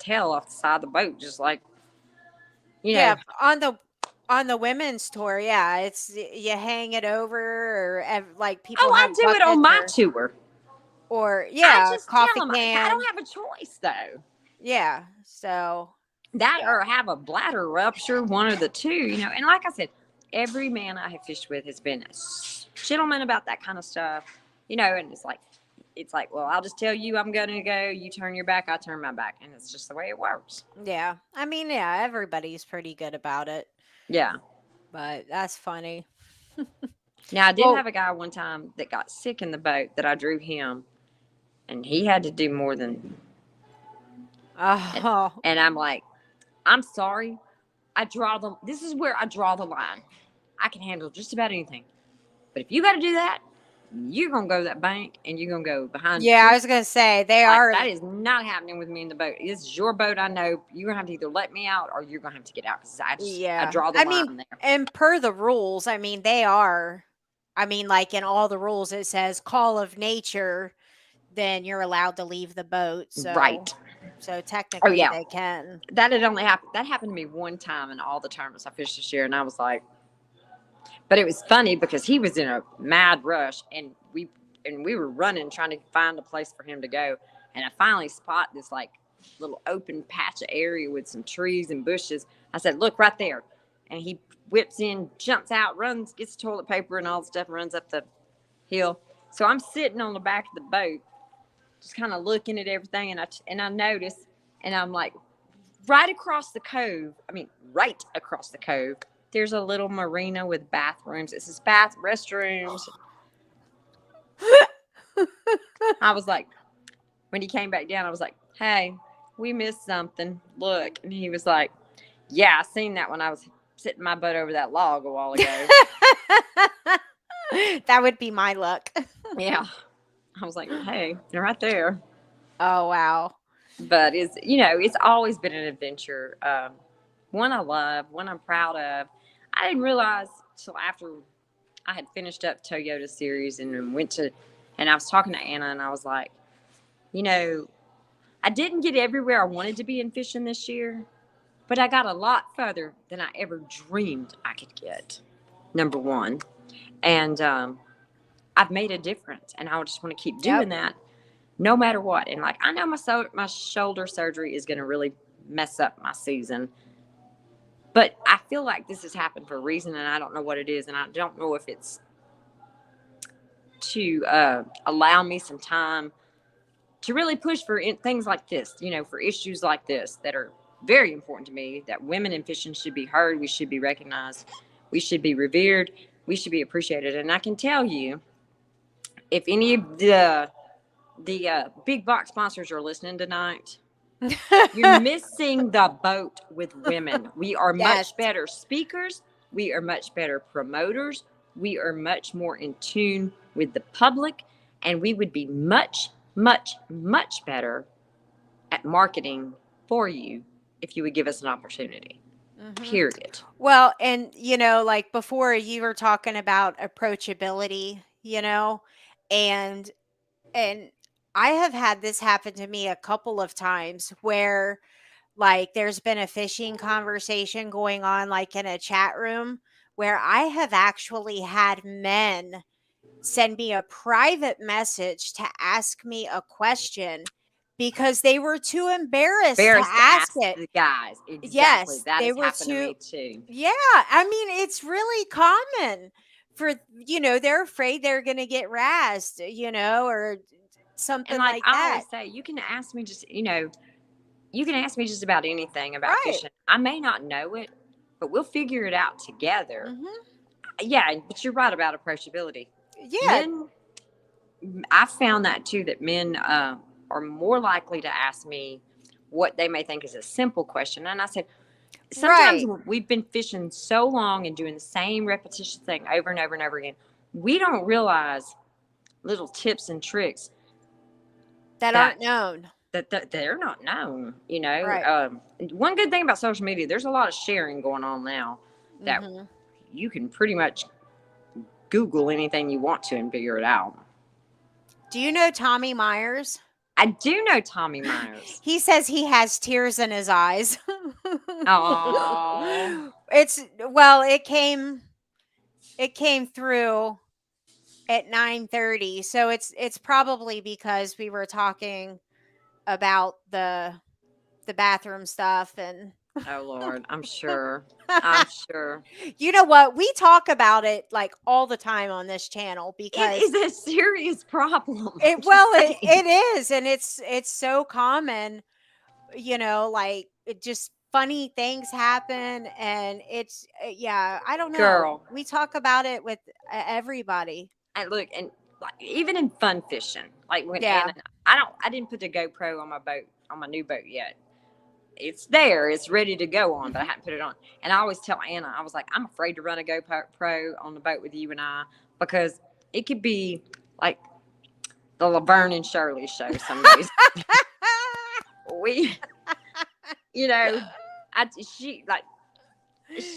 tail off the side of the boat, just like, Yeah, on the women's tour, yeah, it's you hang it over, or like people. Oh, I do it on my tour. Or coffee can. I don't have a choice though. Yeah, so that or have a bladder rupture, one of the two. And like I said, every man I have fished with has been a gentleman about that kind of stuff. And it's like, well, I'll just tell you I'm gonna go. You turn your back, I turn my back, and it's just the way it works. Yeah, I mean, yeah, everybody's pretty good about it. Yeah, but that's funny. Now I did have a guy one time that got sick in the boat that I drew him, and he had to do more than. Oh. And I'm like, I'm sorry. This is where I draw the line. I can handle just about anything. But if you got to do that, you're going to go to that bank and you're going to go behind. Yeah, I was going to say, that is not happening with me in the boat. This is your boat. I know you're going to have to either let me out or you're going to have to get out. Because I draw the line there. And per the rules, I mean, like in all the rules, it says call of nature, then you're allowed to leave the boat. So. Right. So technically they can. That happened to me one time in all the tournaments I fished this year, and I was like, but it was funny because he was in a mad rush, and we were running trying to find a place for him to go, and I finally spot this like little open patch of area with some trees and bushes. I said, look right there, and he whips in, jumps out, runs, gets the toilet paper and all the stuff, and runs up the hill. So I'm sitting on the back of the boat, just kind of looking at everything, and I notice, and I'm like, right across the cove, there's a little marina with bathrooms. It says restrooms. I was like, when he came back down, I was like, hey, we missed something. Look. And he was like, yeah, I seen that when I was sitting my butt over that log a while ago. That would be my luck. Yeah. I was like, hey, they're right there. Oh, wow. But it's always been an adventure. One I love, one I'm proud of. I didn't realize till after I had finished up Toyota series and and I was talking to Anna and I was like, I didn't get everywhere I wanted to be in fishing this year, but I got a lot further than I ever dreamed I could get. Number one. And I've made a difference and I just want to keep doing Yep. that no matter what. And like, I know my shoulder surgery is going to really mess up my season, but I feel like this has happened for a reason and I don't know what it is. And I don't know if it's to allow me some time to really push for things like this, for issues like this that are very important to me, that women in fishing should be heard. We should be recognized. We should be revered. We should be appreciated. And I can tell you, if any of the big box sponsors are listening tonight, you're missing the boat with women. We are Yes. much better speakers. We are much better promoters. We are much more in tune with the public. And we would be much, much, much better at marketing for you if you would give us an opportunity. Period. Well, and like before you were talking about approachability, and and I have had this happen to me a couple of times where like there's been a fishing conversation going on like in a chat room where I have actually had men send me a private message to ask me a question because they were too embarrassed to ask it. The guys. Exactly. Yes, That they has were happened to too. me too. Yeah, I mean, it's really common for, they're afraid they're going to get razzed, or And something like like I that. always say, you can ask me you can ask me just about anything about Right. fishing. I may not know it, but we'll figure it out together. Yeah, but you're right about approachability. Yeah. Men, I found that too, that men are more likely to ask me what they may think is a simple question. And I said, sometimes we've been fishing so long and doing the same repetitious thing over and over and over again, we don't realize little tips and tricks that aren't known. That they're not known. Right. One good thing about social media, there's a lot of sharing going on now that you can pretty much Google anything you want to and figure it out. Do you know Tommy Myers? I do know Tommy Myers. He says he has tears in his eyes. Oh, it came through at 9:30. So it's probably because we were talking about the bathroom stuff and oh Lord, I'm sure. I'm sure. you know what? We talk about it like all the time on this channel because it is a serious problem. It is, and it's so common, like it just funny things happen and it's I don't know. Girl. We talk about it with everybody. And look, and like even in fun fishing, like when Anna, I didn't put the GoPro on my boat, on my new boat yet. It's there, it's ready to go on, but I hadn't put it on. And I always tell Anna, I was like, I'm afraid to run a GoPro on the boat with you and I, because it could be like the Laverne and Shirley show some days.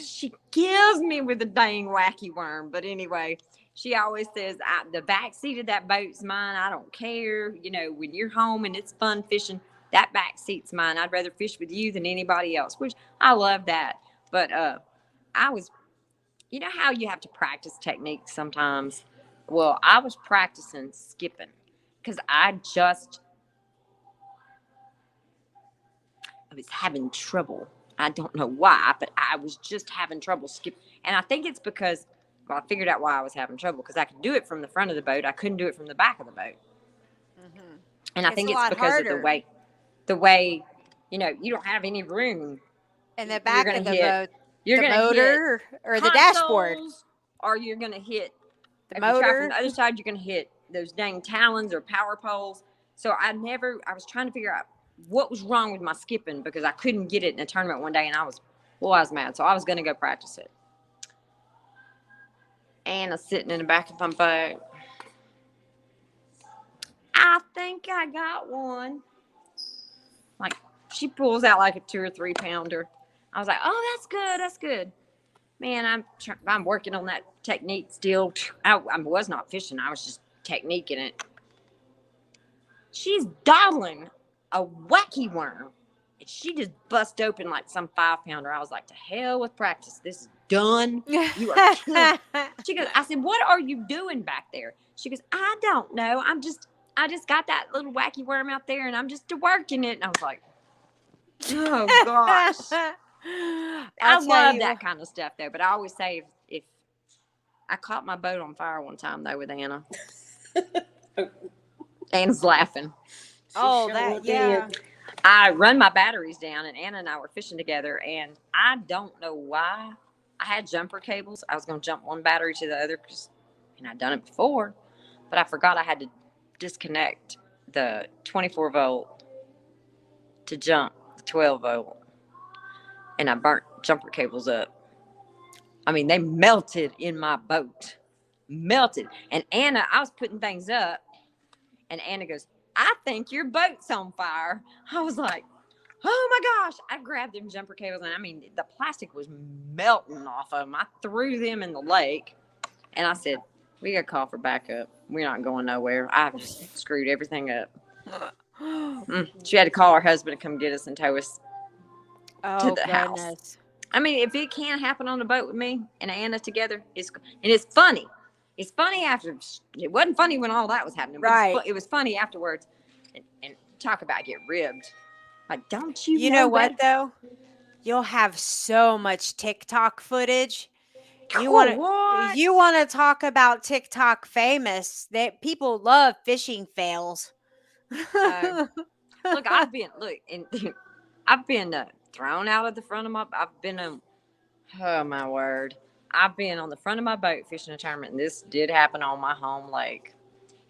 She kills me with the dang wacky worm. But anyway, she always says, the back seat of that boat's mine. I don't care. When you're home and it's fun fishing, that back seat's mine. I'd rather fish with you than anybody else, which I love that. But I was, how you have to practice techniques sometimes. Well, I was practicing skipping because I was having trouble. I don't know why, but I was just having trouble skipping. And I think it's because, I figured out why I was having trouble, because I could do it from the front of the boat. I couldn't do it from the back of the boat. And I think it's because of the way, you don't have any room. In the back of the boat. You're going to motor or the dashboard. Or you're going to hit the motor. From the other side, you're going to hit those dang talons or power poles. So I was trying to figure out what was wrong with my skipping, because I couldn't get it in a tournament one day, and I was mad. So I was going to go practice it. Anna's sitting in the back of my boat. I think I got one. Like, she pulls out like a 2 or 3 pounder. I was like, oh, that's good. Man, I'm working on that technique still. I was not fishing. I was just techniquing it. She's dawdling a wacky worm. And she just bust open like some 5-pounder. I was like, to hell with practice. This is done. You are killing. She goes, I said, what are you doing back there? She goes, I don't know. I just got that little wacky worm out there and I'm just working it. And I was like, oh gosh. I love that kind of stuff though. But I always say if I caught my boat on fire one time though with Anna. Anna's laughing. Oh, that yeah. I run my batteries down, and Anna and I were fishing together, and I don't know why. I had jumper cables. I was going to jump one battery to the other, and I'd done it before, but I forgot I had to disconnect the 24 volt to jump the 12 volt, and I burnt jumper cables up. I mean, they melted in my boat. Melted. And Anna, I was putting things up, and Anna goes, I think your boat's on fire. I was like, oh my gosh. I grabbed them jumper cables, and I mean, the plastic was melting off of them. I threw them in the lake, and I said, we got to call for backup. We're not going nowhere. I've just screwed everything up. She had to call her husband to come get us and tow us to the house. I mean, if it can't happen on the boat with me and Anna together, it's funny. It's funny after. It wasn't funny when all that was happening. Right. But it was funny afterwards. And talk about get ribbed. Like, don't you? You know what though? You'll have so much TikTok footage. You want to talk about TikTok famous? That people love fishing fails. Look, I've been thrown out of the front of my. I've been oh my word. I've been on the front of my boat fishing a tournament, and this did happen on my home lake.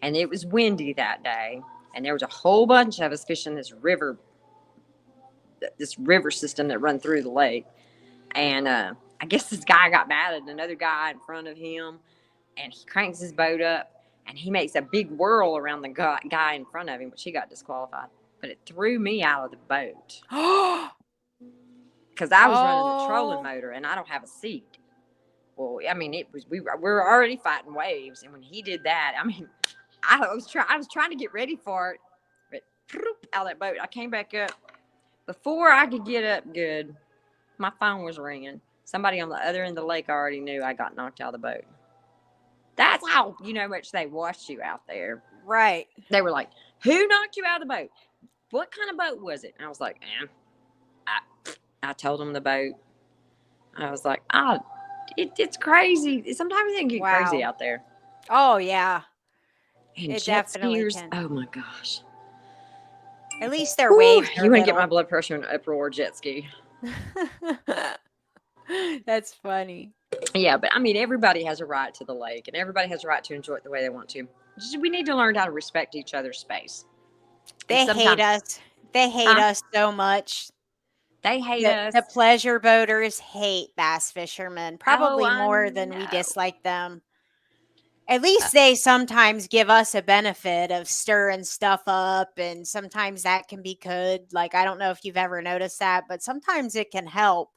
And it was windy that day, and there was a whole bunch of us fishing this river system that run through the lake. And I guess this guy got mad at another guy in front of him, and he cranks his boat up, and he makes a big whirl around the guy in front of him, which he got disqualified. But it threw me out of the boat because I was running the trolling motor, and I don't have a seat. Well, I mean, we were already fighting waves, and when he did that, I mean, I was trying to get ready for it, but out of that boat, I came back up. Before I could get up good, my phone was ringing. Somebody on the other end of the lake already knew I got knocked out of the boat. That's how much they watched you out there. Right. They were like, "Who knocked you out of the boat? What kind of boat was it?" And I was like, I told them the boat. I was like, it's crazy. Sometimes it can get crazy out there. Oh, yeah. And it definitely can. Oh, my gosh. At least they're waves. You wouldn't get my blood pressure in an uproar jet ski. That's funny. Yeah, but I mean, everybody has a right to the lake, and everybody has a right to enjoy it the way they want to. We need to learn how to respect each other's space. They hate us. They hate us so much. They hate us. The pleasure boaters hate bass fishermen, probably more than we dislike them. At least they sometimes give us a benefit of stirring stuff up, and sometimes that can be good. Like, I don't know if you've ever noticed that, but sometimes it can help.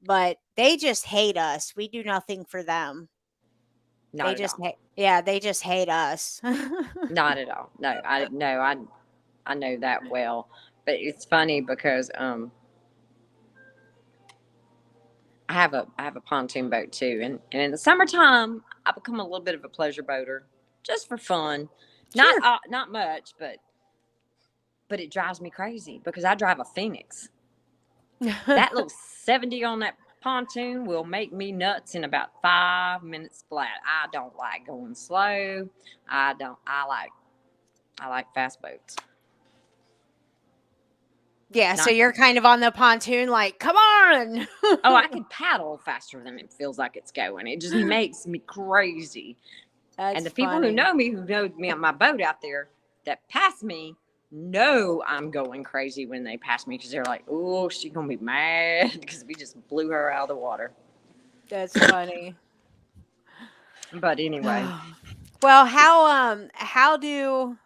But they just hate us. We do nothing for them. They just hate us. Not at all. No, I know that well. But it's funny because I have a pontoon boat too, and in the summertime I become a little bit of a pleasure boater just for fun. Sure. Not much, but it drives me crazy because I drive a Phoenix. That little 70 on that pontoon will make me nuts in about 5 minutes flat. I don't like going slow. I like fast boats. Yeah, so you're kind of on the pontoon like, come on. I can paddle faster than it feels like it's going. It just makes me crazy. And the people who know me on my boat out there that pass me know I'm going crazy when they pass me because they're like, oh, she's going to be mad because we just blew her out of the water. That's funny. But anyway. Well, how do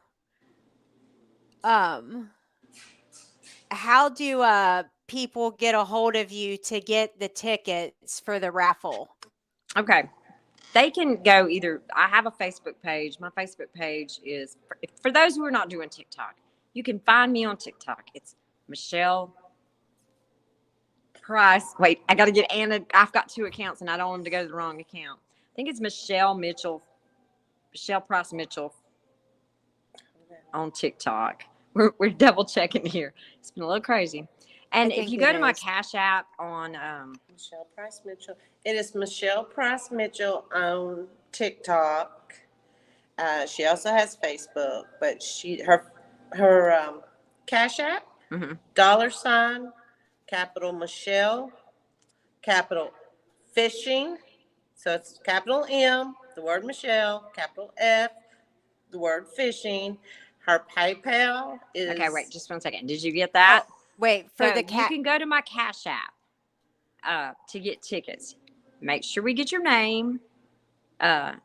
people get a hold of you to get the tickets for the raffle? Okay. They can go either. I have a Facebook page. My Facebook page is for those who are not doing TikTok. You can find me on TikTok. It's Michelle Price. Wait, I got to get Anna. I've got 2 accounts and I don't want them to go to the wrong account. I think it's Michelle Price Mitchell on TikTok. We're double checking here. It's been a little crazy. And if you go to my Cash App on Michelle Price Mitchell. It is Michelle Price Mitchell on TikTok. She also has Facebook, but her Cash App, $ capital Michelle, capital fishing. So it's capital M, the word Michelle, capital F, the word fishing. Her PayPal is. Okay, wait, just 1 second. Did you get that? Wait, for So the you can go to my Cash App to get tickets. Make sure we get your name. The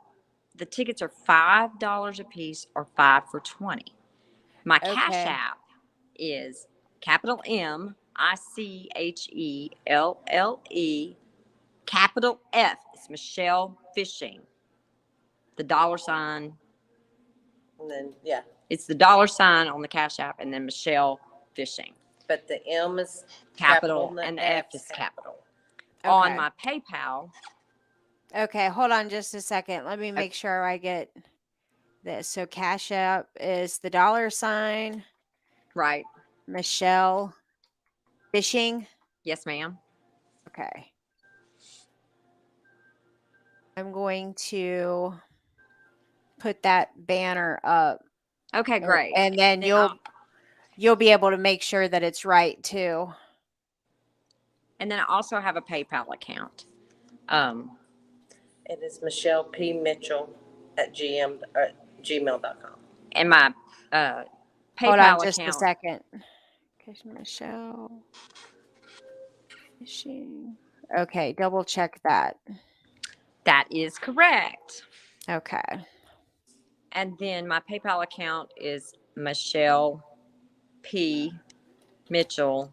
tickets are $5 a piece or 5 for 20. My Cash App is capital M ICHELLE, capital F. It's Michelle Fishing. The $. And then, yeah. It's the $sign on the Cash App and then Michelle Fishing. But the M is capital and the F is capital. On my PayPal. Okay, hold on just a second. Let me make sure I get this. So Cash App is the $. Right. Michelle Fishing. Yes, ma'am. Okay. I'm going to put that banner up. Okay, great. And then you'll be able to make sure that it's right too. And then I also have a PayPal account. It is Michelle P. Mitchell at gmail.com. And my PayPal Hold on just account. a second. Michelle Fishing. Okay, double check that. That is correct. Okay. And then my PayPal account is Michelle P. Mitchell.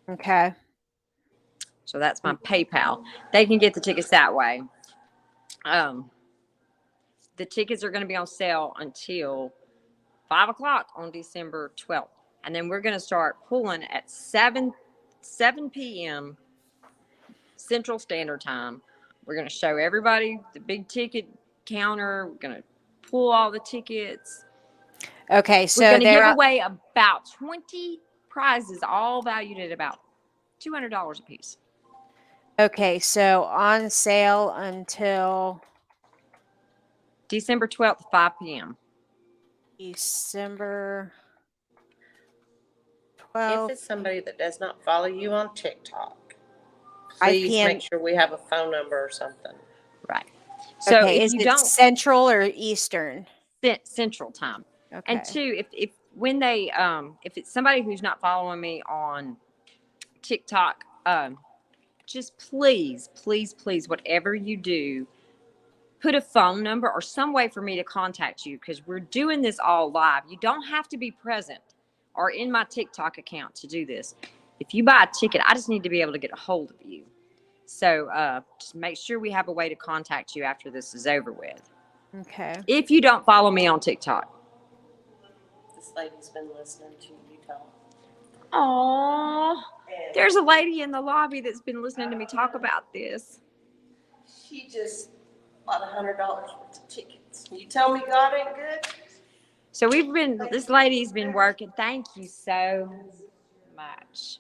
Okay. So that's my PayPal. They can get the tickets that way. The tickets are going to be on sale until 5 o'clock on December 12th. And then we're going to start pulling at 7 p.m. Central Standard Time. We're going to show everybody the big ticket counter. We're going to pull all the tickets. Okay, so we're going to give away about 20 prizes, all valued at about $200 a piece. Okay, so on sale until December 12th, 5 p.m. December 12th. If it's somebody that does not follow you on TikTok, please make sure we have a phone number or something. Right. So okay, if you don't Central or Eastern? Central Time. Okay. And 2, if when they if it's somebody who's not following me on TikTok, just please, whatever you do, put a phone number or some way for me to contact you, because we're doing this all live. You don't have to be present or in my TikTok account to do this. If you buy a ticket, I just need to be able to get a hold of you. So just make sure we have a way to contact you after this is over with. Okay. If you don't follow me on TikTok. This lady's been listening to you talk. Aww. There's a lady in the lobby that's been listening to me talk about this. She just bought $100 worth of tickets. You tell me God ain't good? So this lady's been working. Thank you so much.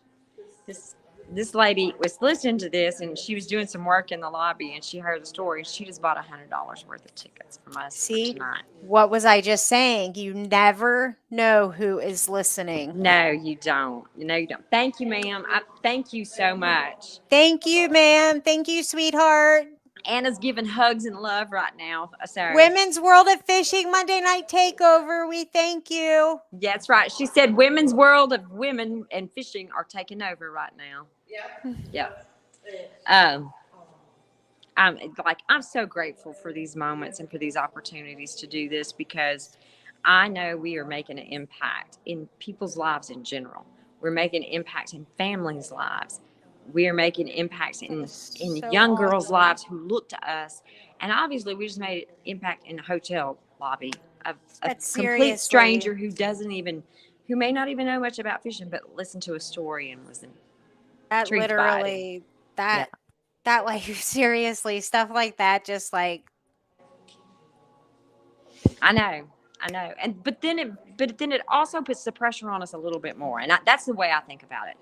This lady was listening to this, and she was doing some work in the lobby, and she heard the story. She just bought $100 worth of tickets from us for tonight. What was I just saying? You never know who is listening. No, you don't. No, you don't. Thank you, ma'am. Thank you so much. Thank you, ma'am. Thank you, sweetheart. Anna's giving hugs and love right now. Sorry. Women's World of Fishing Monday Night Takeover. We thank you. That's right. She said Women's World of Women and Fishing are taking over right now. Yeah. I'm so grateful for these moments and for these opportunities to do this, because I know we are making an impact in people's lives in general. We're making an impact in families' lives. We are making impacts in So young girls' awesome. lives who look to us. And obviously, we just made an impact in a hotel lobby of a But complete seriously, stranger who may not even know much about fishing, but listened to a story and was that intrigued by it. And literally, yeah, that like seriously, stuff like that, just like I know, I know. And but then it also puts the pressure on us a little bit more. And that's the way I think about it.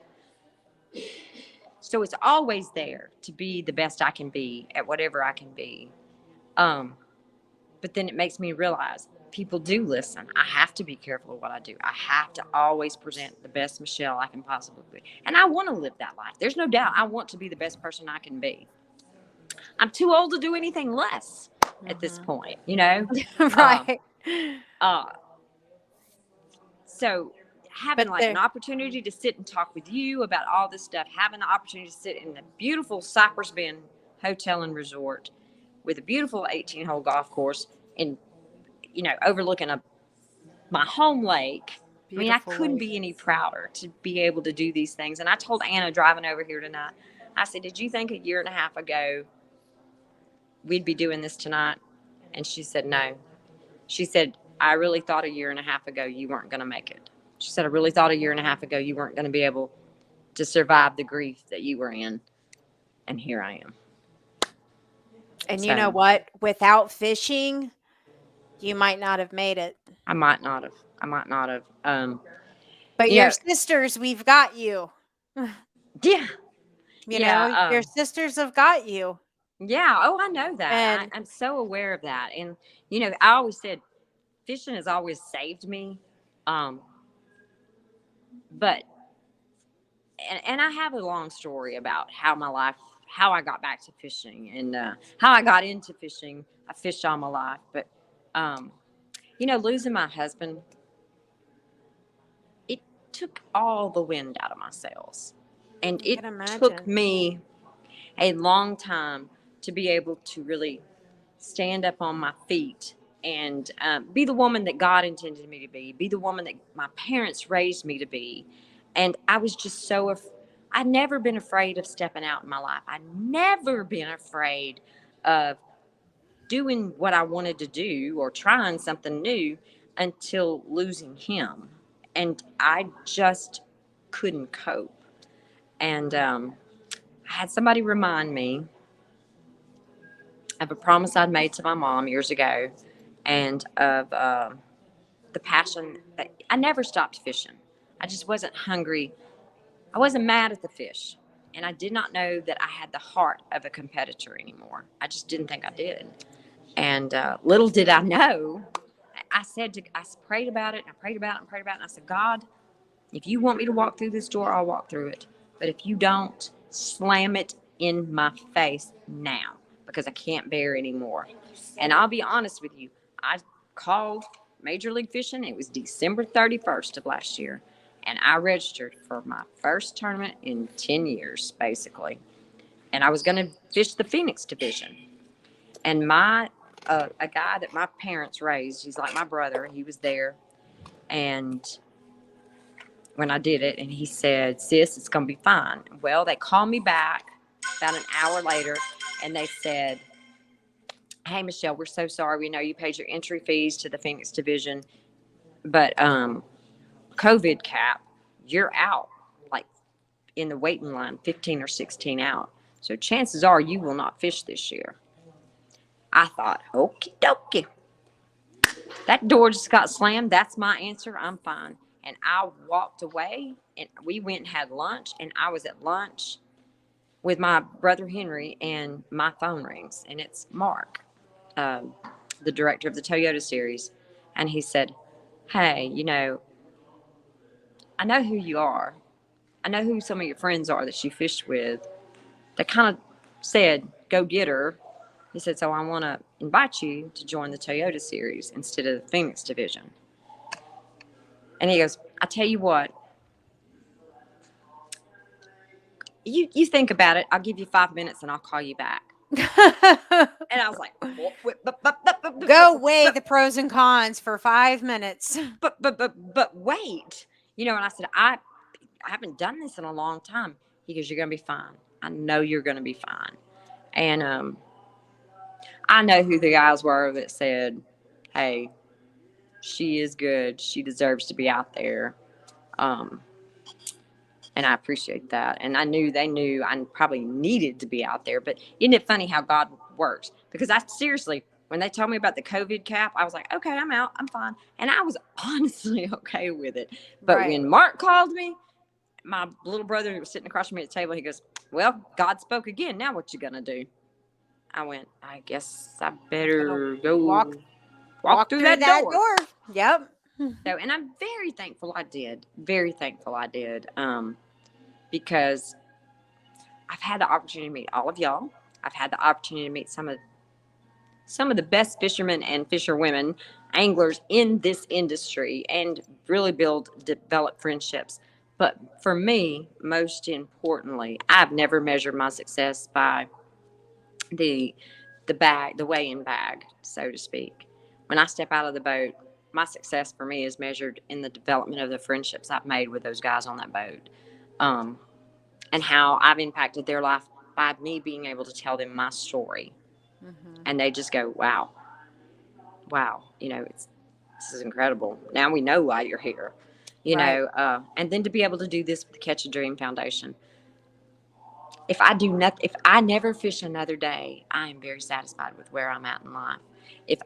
So it's always there to be the best I can be at whatever I can be. Um, but then it makes me realize people do listen. I have to be careful of what I do. I have to always present the best Michelle I can possibly be. And I want to live that life. There's no doubt I want to be the best person I can be. I'm too old to do anything less at this point, you know? Um, right. uh, so having But like an there, opportunity to sit and talk with you about all this stuff, having the opportunity to sit in the beautiful Cypress Bend Hotel and Resort with a beautiful 18-hole golf course and, overlooking my home lake. I mean, I beautiful couldn't lake. be any prouder to be able to do these things. And I told Anna driving over here tonight, I said, did you think a year and a half ago we'd be doing this tonight? And she said, no. She said, I really thought a year and a half ago you weren't going to make it. She said, I really thought a year and a half ago you weren't going to be able to survive the grief that you were in. And here I am. And you know So what? Without fishing, you might not have made it. I might not have. I might not have. But You your know, sisters, we've got you. yeah, You know, yeah, your sisters have got you. yeah. Oh, I know that. And I'm so aware of that. And, I always said fishing has always saved me. Um, but, and I have a long story about how I got back to fishing and how I got into fishing. I fished all my life. But, um, losing my husband, it took all the wind out of my sails. And I it can took imagine. me a long time to be able to really stand up on my feet and be the woman that God intended me to be the woman that my parents raised me to be. And I was just I'd never been afraid of stepping out in my life. I'd never been afraid of doing what I wanted to do or trying something new until losing him. And I just couldn't cope. And I had somebody remind me of a promise I'd made to my mom years ago and of the passion that I never stopped fishing. I just wasn't hungry. I wasn't mad at the fish. And I did not know that I had the heart of a competitor anymore. I just didn't think I did. And little did I know, I prayed about it, and I prayed about it, and prayed about it, and I said, God, if you want me to walk through this door, I'll walk through it. But if you don't, slam it in my face now because I can't bear anymore. And I'll be honest with you, I called Major League Fishing. It was December 31st of last year. And I registered for my first tournament in 10 years, basically. And I was going to fish the Phoenix division. And a guy that my parents raised, he's like my brother, he was there. And when I did it, and he said, sis, it's going to be fine. Well, they called me back about an hour later, and they said, hey, Michelle, we're so sorry. We know you paid your entry fees to the Phoenix division, but COVID cap, you're out, like in the waiting line, 15 or 16 out. So chances are you will not fish this year. I thought, okie dokie. That door just got slammed. That's my answer. I'm fine. And I walked away, and we went and had lunch, and I was at lunch with my brother Henry, and my phone rings, and it's Mark, the director of the Toyota series. And he said, hey, I know who you are. I know who some of your friends are that you fished with. They kind of said, go get her. He said, so I want to invite you to join the Toyota series instead of the Phoenix division. And he goes, I tell you what, you think about it. I'll give you 5 minutes and I'll call you back. And I was like, Go weigh the pros and cons for 5 minutes. but wait, and I said, I haven't done this in a long time. He goes, you're gonna be fine. I know you're gonna be fine. And I know who the guys were that said, hey, she is good. She deserves to be out there. Um, and I appreciate that. And I knew they knew I probably needed to be out there. But isn't it funny how God works? Because I seriously, when they told me about the COVID cap, I was like, okay, I'm out. I'm fine. And I was honestly okay with it. But Right. when Mark called me, my little brother who was sitting across from me at the table, he goes, well, God spoke again. Now what you going to do? I went, I guess I better go walk through that door. Yep. So, and I'm very thankful I did. Very thankful I did. Because I've had the opportunity to meet all of y'all. I've had the opportunity to meet some of the best fishermen and fisherwomen, anglers in this industry, and really develop friendships. But for me, most importantly, I've never measured my success by the weigh-in bag, so to speak. When I step out of the boat, my success for me is measured in the development of the friendships I've made with those guys on that boat, and how I've impacted their life by me being able to tell them my story, and they just go, "Wow, wow, this is incredible. Now we know why you're here." And then to be able to do this with the Catch a Dream Foundation. If I do nothing, if I never fish another day, I am very satisfied with where I'm at in life. If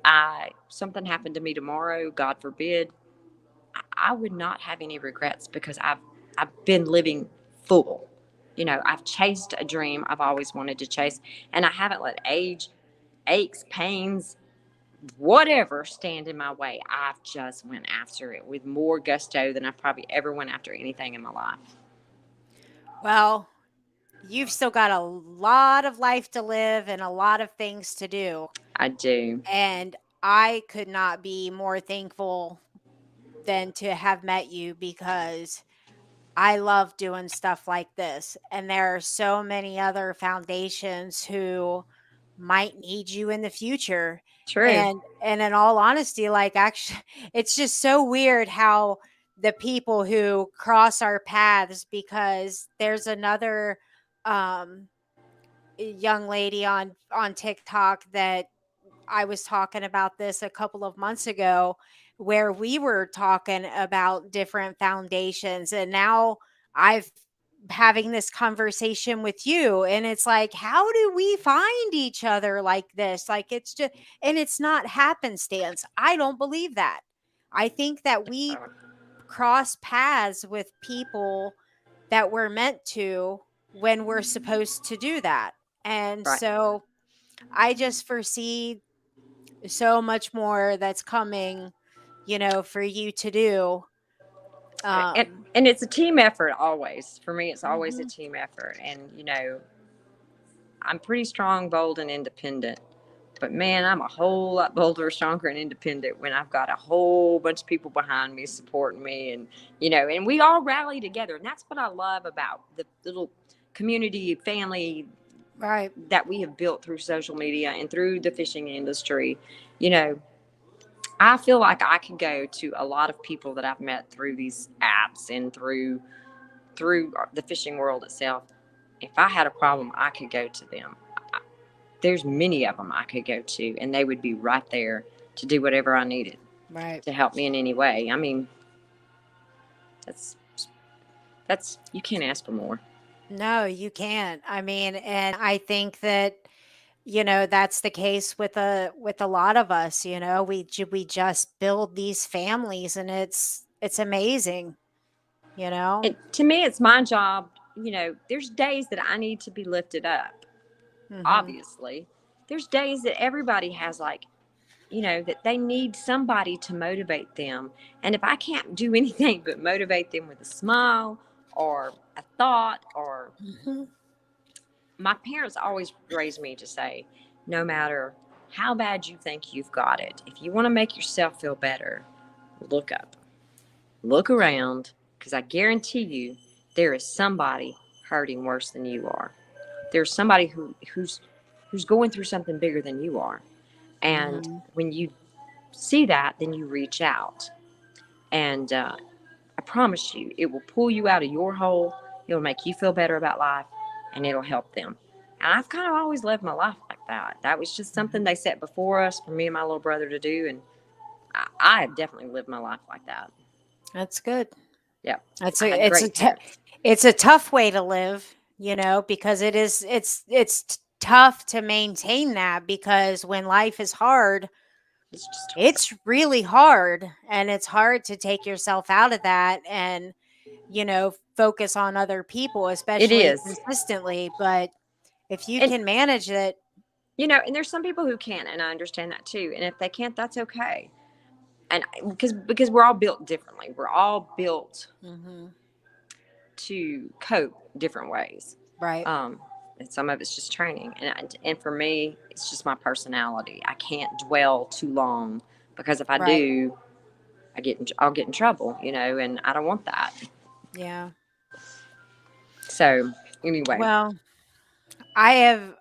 something happened to me tomorrow, God forbid, I would not have any regrets, because I've been living full. I've chased a dream I've always wanted to chase, and I haven't let age, aches, pains, whatever stand in my way. I've just went after it with more gusto than I've probably ever went after anything in my life. Well, you've still got a lot of life to live and a lot of things to do. I do. And I could not be more thankful than to have met you, because I love doing stuff like this. And there are so many other foundations who might need you in the future. True. And in all honesty, like, actually, it's just so weird how the people who cross our paths, because there's another um young lady on TikTok that I was talking about this a couple of months ago, where we were talking about different foundations, and now I've having this conversation with you, and it's like, how do we find each other like this? Like, it's just, and it's not happenstance. I don't believe that. I think that we cross paths with people that we're meant to when we're supposed to do that. And Right. so I just foresee so much more that's coming, for you to do. And it's a team effort always. For me, it's always a Mhm. team effort. And, I'm pretty strong, bold, and independent. But man, I'm a whole lot bolder, stronger, and independent when I've got a whole bunch of people behind me supporting me. And we all rally together. And that's what I love about the little community, family Right. that we have built through social media and through the fishing industry. I feel like I could go to a lot of people that I've met through these apps and through the fishing world itself. If I had a problem, I could go to them. There's many of them I could go to, and they would be right there to do whatever I needed Right. to help me in any way. I mean, that's you can't ask for more. No, you can't. I mean, and I think that that's the case with a lot of us. We just build these families, and it's amazing. And to me, it's my job. There's days that I need to be lifted up. Mhm. Obviously, there's days that everybody has, like, that they need somebody to motivate them. And if I can't do anything but motivate them with a smile or a thought, or Mhm. my parents always raised me to say, no matter how bad you think you've got it, if you want to make yourself feel better, look up, look around, because I guarantee you there is somebody hurting worse than you are. There's somebody who's who's going through something bigger than you are. And Mhm. when you see that, then you reach out. And I promise you, it will pull you out of your hole. It'll make you feel better about life, and it'll help them. And I've kind of always lived my life like that. That was just something they set before us for me and my little brother to do. And I have definitely lived my life like that. That's good. Yeah. It's I a had it's a great t- parents. it's a tough way to live, because it's tough to maintain that, because when life is hard, It's just hard. it's really hard, and it's hard to take yourself out of that and focus on other people, It especially is. consistently. But if you And, can manage it, and there's some people who can't, and I understand that too. And if they can't, that's okay. And because we're all built differently. We're all built mhm, to cope different ways. right, Um, and some of it's just training, and for me, it's just my personality. I can't dwell too long because if I right, do, I'll get in trouble, and I don't want that. yeah. So anyway, Well, I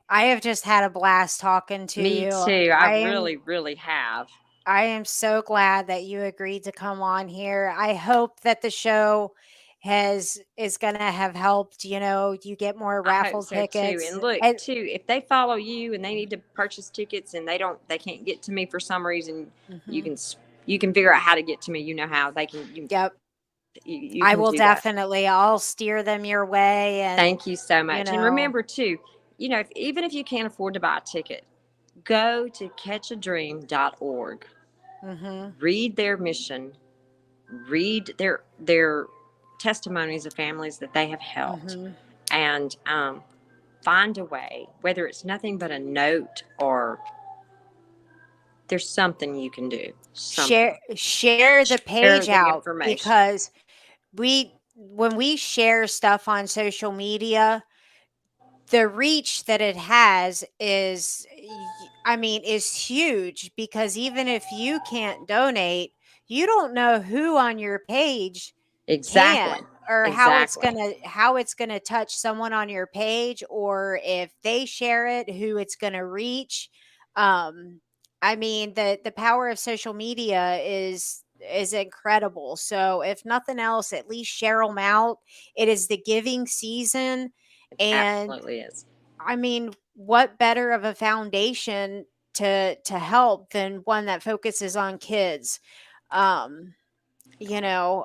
have just had a blast talking to me you. too. I I am really, really have. I am so glad that you agreed to come on here. I hope that the show is going to have helped, you get more I hope raffle so too. tickets. And look, And too, if they follow you and they need to purchase tickets and they can't get to me for some reason, you mhm, can you can figure out how to get to me. You know how they can yep, you I can will do that. definitely. I'll steer them your way, and Thank you so you much. And know, remember too, even if you can't afford to buy a ticket, go to catchadream.org. mhm, Read their mission, read their testimonies of families that they have helped, mhm. and find a way, whether it's nothing but a note or there's something you can do. Something. Share the Share page the out, information. because when we share stuff on social media, the reach that it has is huge, because even if you can't donate, you don't know who on your page Exactly. can, or Exactly. how it's going to touch someone on your page, or if they share it, who it's going to reach. um the power of social media is incredible. So if nothing else, at least share them out. It is the giving season, It and absolutely is. what better of a foundation to help than one that focuses on kids? um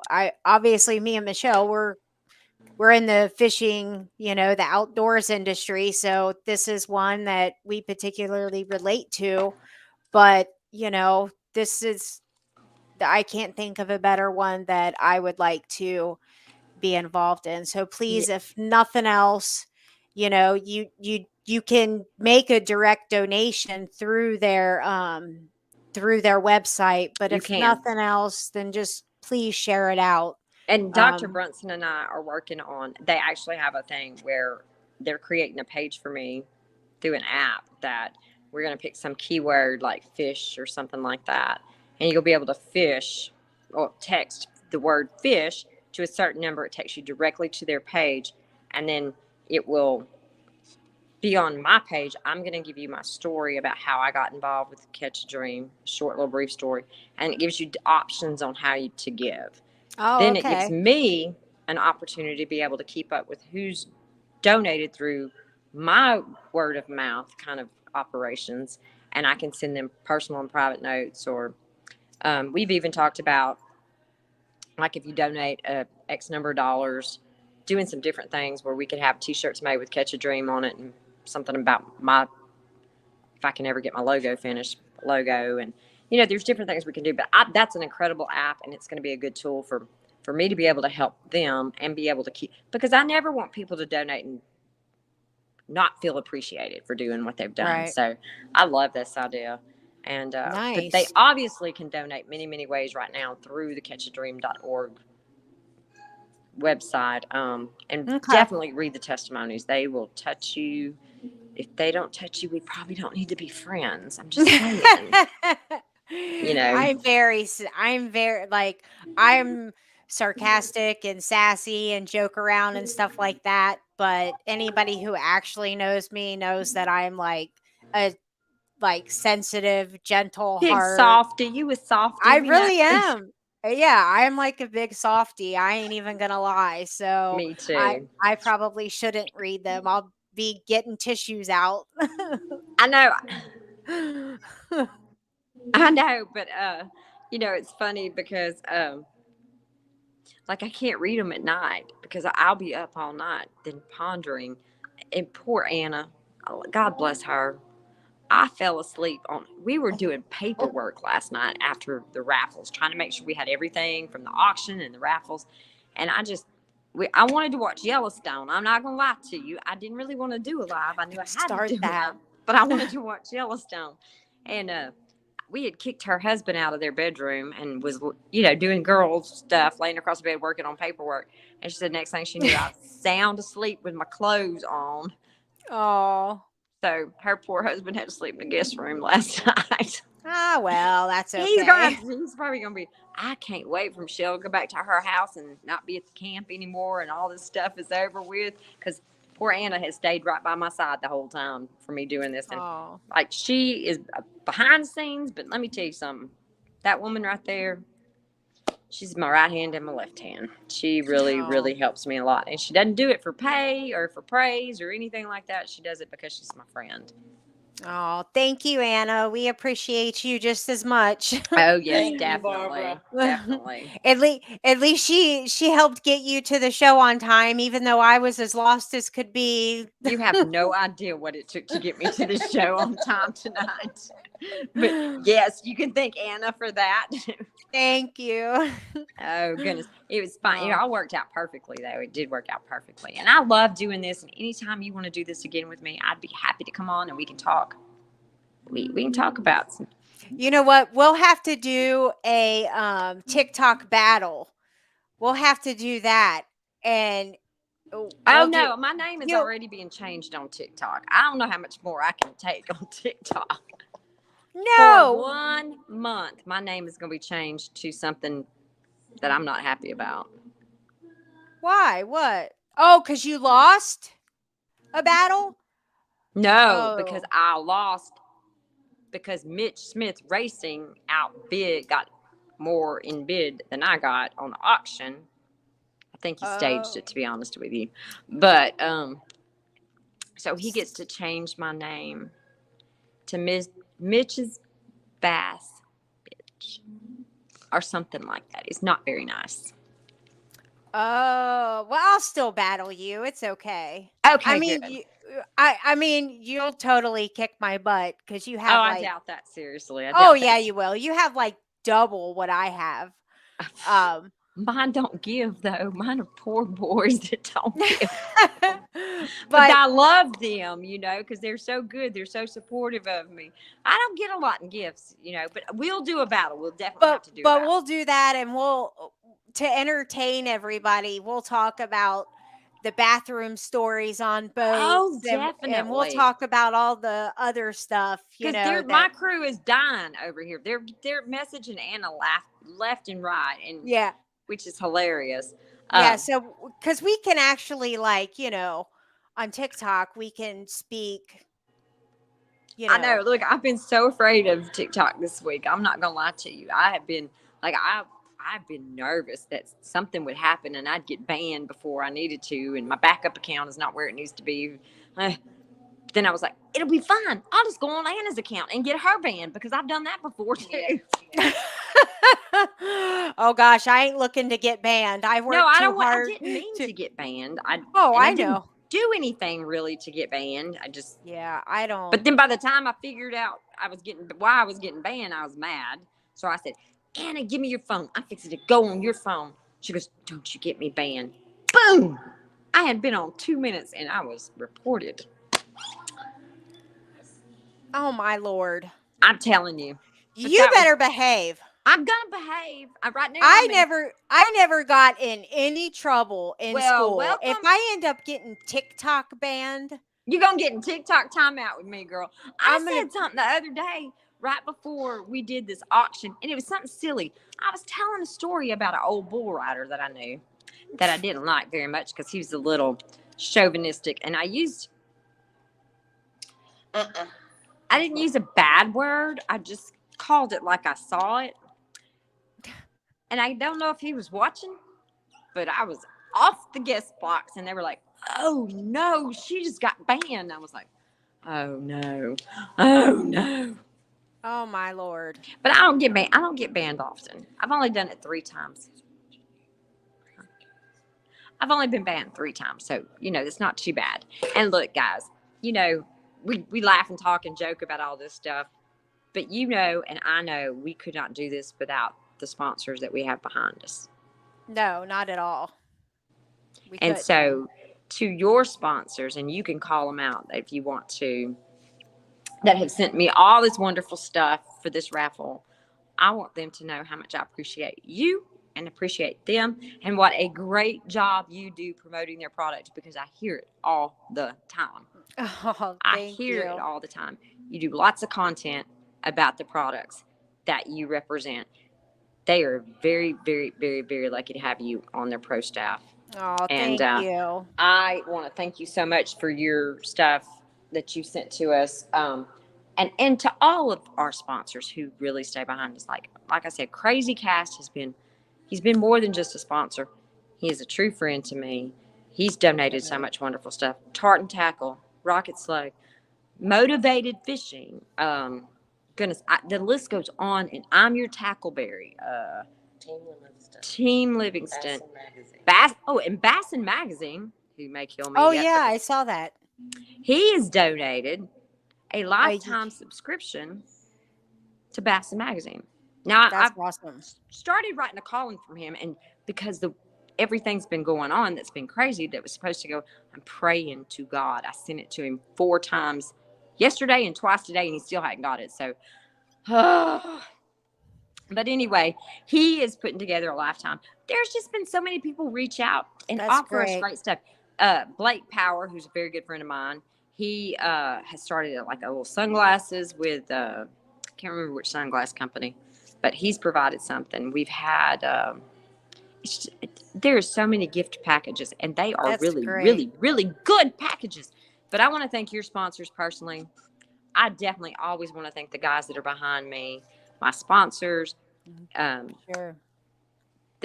I obviously, me and Michelle, we're in the fishing, the outdoors industry, so this is one that we particularly relate to. But this is I can't think of a better one that I would like to be involved in. So Yeah, please, if nothing else, you can make a direct donation through their website. But you if can. nothing else, then just please share it out. And Dr. Um, Brunson and I are working on, they actually have a thing where they're creating a page for me through an app that we're going to pick some keyword like fish or something like that. And you'll be able to fish or text the word fish to a certain number. It takes you directly to their page. And then it will be on my page. I'm going to give you my story about how I got involved with Catch a Dream, short little brief story. And it gives you options on how to give. oh, Then it gives okay. me an opportunity to be able to keep up with who's donated through my word of mouth kind of operations, and I can send them personal and private notes. Or we've even talked about, like, if you donate X number of dollars, doing some different things where we could have T-shirts made with Catch a Dream on it, and something about my, if I can ever get my logo finished, logo. And there's different things we can do. But that's an incredible app, and it's going to be a good tool for me to be able to help them and be able to keep, because I never want people to donate and not feel appreciated for doing what they've done. Right. So I love this idea. And but they Nice. obviously can donate many ways right now through the catchadream.org website. And Okay. definitely read the testimonies. They will touch you. If they don't touch you, we probably don't need to be friends. I'm just saying. You know, I'm very, like, I'm sarcastic and sassy and joke around and stuff like that. But anybody who actually knows me knows that I'm like a like sensitive, gentle Big heart. softy. You a softy. I We know. really am. Yeah, I'm like a big softy. I ain't even gonna lie. So Me too. I probably shouldn't read them. I'll be getting tissues out. I know. I know, but it's funny because like I can't read them at night because I'll be up all night then pondering. And poor Anna, God bless her. I fell asleep we were doing paperwork last night after the raffles, trying to make sure we had everything from the auction and the raffles. And I wanted to watch Yellowstone. I'm not going to lie to you. I didn't really want to do a live. I knew I had Start to do that. a live, but I wanted to watch Yellowstone. And, we had kicked her husband out of their bedroom and was, doing girl stuff, laying across the bed, working on paperwork. And she said, next thing she knew, I was sound asleep with my clothes on. Oh. So her poor husband had to sleep in the guest room last night. Ah, well, that's okay. He's probably gonna be. I can't wait for Michelle to go back to her house and not be at the camp anymore, and all this stuff is over with. Because poor Anna has stayed right by my side the whole time for me doing this, and like she is behind the scenes. But let me tell you something. That woman right there, she's my right hand and my left hand. She really, really helps me a lot. And she doesn't do it for pay or for praise or anything like that. She does it because she's my friend. Oh, thank you, Anna. We appreciate you just as much. Oh yes, Thank you, definitely, definitely. At least she helped get you to the show on time, even though I was as lost as could be. You have no idea what it took to get me to the show on time tonight. But yes, you can thank Anna for that. Thank you. Oh goodness, it was fine. It all worked out perfectly, though. It did work out perfectly, and I love doing this. And anytime you want to do this again with me, I'd be happy to come on and we can talk. We can talk about some. You know what? We'll have to do a TikTok battle. We'll have to do that, and no, my name is already being changed on TikTok. I don't know how much more I can take on TikTok. No. For 1 month, my name is going to be changed to something that I'm not happy about. Why? What? Oh, because you lost a battle? No, because I lost because Mitch Smith Racing got more in bid than I got on the auction. I think he staged it, to be honest with you. But so he gets to change my name to Mitch's Bass Bitch or something like that. It's not very nice. Oh, well, I'll still battle you. It's okay. Okay, I mean, good. I mean, you'll totally kick my butt because you have. I doubt that seriously. Yeah, you will. You have like double what I have. Mine don't give though. Mine are poor boys that don't give. but I love them, because they're so good. They're so supportive of me. I don't get a lot in gifts, but we'll do a battle. We'll definitely have to do a battle. But we'll do that, and to entertain everybody, we'll talk about the bathroom stories on boats. Oh, definitely. And we'll talk about all the other stuff, Because my crew is dying over here. They're messaging Anna left and right, and which is hilarious. So because we can actually on TikTok we can speak. I know. Look, I've been so afraid of TikTok this week. I'm not gonna lie to you. I have been I've been nervous that something would happen and I'd get banned before I needed to, and my backup account is not where it needs to be. Then I was like, it'll be fine. I'll just go on Anna's account and get her banned because I've done that before too. Oh gosh, I ain't looking to get banned. I didn't mean to get banned. I know. Do anything really to get banned. I don't. But then by the time I figured out why I was getting banned, I was mad. So I said, Anna, give me your phone. I'm fixing to go on your phone. She goes, don't you get me banned. Boom. I had been on 2 minutes and I was reported. Oh my Lord. I'm telling you. You better behave. I'm gonna behave. Right now. I never got in any trouble in school. Welcome. If I end up getting TikTok banned, you're gonna get in TikTok timeout with me, girl. I said something the other day right before we did this auction, and it was something silly. I was telling a story about an old bull rider that I knew that I didn't like very much because he was a little chauvinistic, and I used I didn't use a bad word. I just called it like I saw it. And I don't know if he was watching, but I was off the guest box and they were like, oh no, she just got banned. I was like, oh no. Oh no. Oh my Lord. But I don't get banned. I don't get banned often. I've only done it 3 times. I've only been banned 3 times. So, it's not too bad. And look, guys, we laugh and talk and joke about all this stuff. But and I know we could not do this without the sponsors that we have behind us. No, not at all. And so to your sponsors, and you can call them out if you want to, that have sent me all this wonderful stuff for this raffle, I want them to know how much I appreciate you and appreciate them and what a great job you do promoting their product, because I hear it all the time. Oh, I hear it all the time. You do lots of content about the products that you represent. They are very, very, very, very lucky to have you on their pro staff. Oh, thank you. I want to thank you so much for your stuff that you sent to us. And to all of our sponsors who really stay behind us. Like I said, Krazy Kast he's been more than just a sponsor. He is a true friend to me. He's donated so much wonderful stuff. Tartan Tackle, Rocket Slug, Motivated Fishing. Goodness, the list goes on. And I'm Your Tackleberry. Team Livingston. And Bassin Magazine, who may kill me. Oh, yeah, I saw that. He has donated a lifetime subscription to Bassin Magazine. Now, I've awesome. Started writing a column from him, and because everything's been going on that's been crazy that was supposed to go, I'm praying to God. I sent it to him 4 times yesterday and twice today, and he still hadn't got it. So, but anyway, he is putting together a lifetime. There's just been so many people reach out and offer us great stuff. Blake Power, who's a very good friend of mine, he has started like a little sunglasses with, I can't remember which sunglass company, but he's provided something. We've had, there's so many gift packages, and they are really, really, really good packages. But I want to thank your sponsors personally. I definitely always want to thank the guys that are behind me, my sponsors,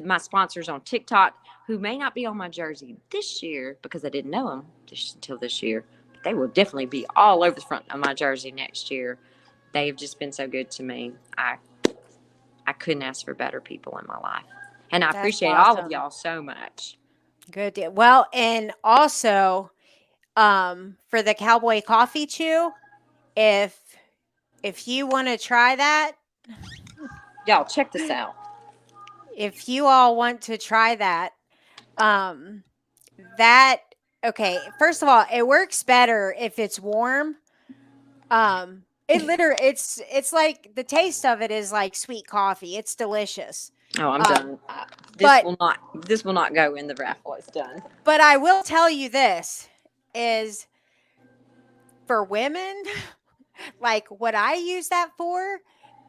my sponsors on TikTok, who may not be on my jersey this year because I didn't know them until this year. But they will definitely be all over the front of my jersey next year. They have just been so good to me. I couldn't ask for better people in my life. And I appreciate all of y'all so much. Good deal. Well, and also for the Cowboy Coffee Chew, if you want to try that, y'all check this out. If you all want to try that, okay, first of all, it works better if it's warm. It's like the taste of it is like sweet coffee. It's delicious. Oh, I'm done. This will not go in the raffle. It's done. But I will tell you this is for women, like what I use that for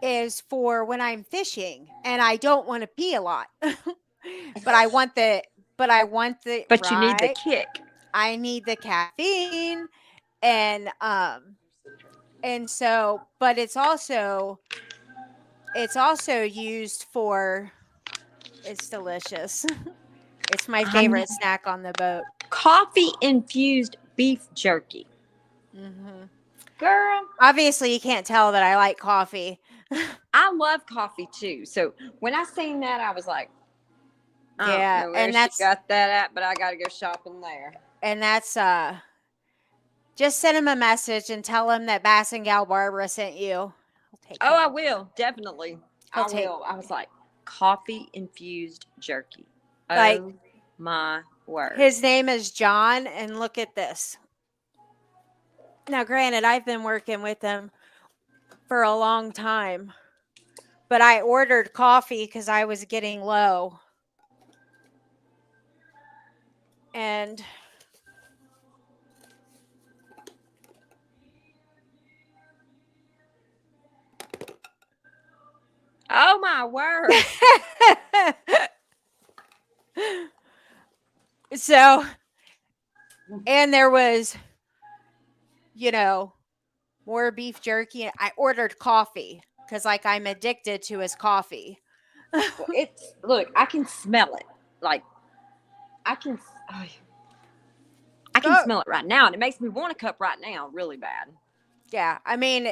is for when I'm fishing and I don't want to pee a lot. But you need the kick. I need the caffeine and so, but it's also used for, it's delicious. It's my favorite snack on the boat. Coffee infused beef jerky. Mm-hmm. Girl, obviously you can't tell that I like coffee. I love coffee too. So when I seen that, I was like, yeah, and that's she got that at, but I got to go shopping there. And that's just send him a message and tell him that Bass and Gal Barbara sent you. I will definitely. I will. I was like, coffee infused jerky. Like, oh my word. His name is John, and look at this. Now, granted, I've been working with him for a long time, but I ordered coffee because I was getting low. And oh my word. So, and there was, more beef jerky. I ordered coffee because, like, I'm addicted to his coffee. Well, it's look, I can smell it. Like I can, oh, I can Go. smell it right now, and it makes me want a cup right now, really bad. Yeah, I mean,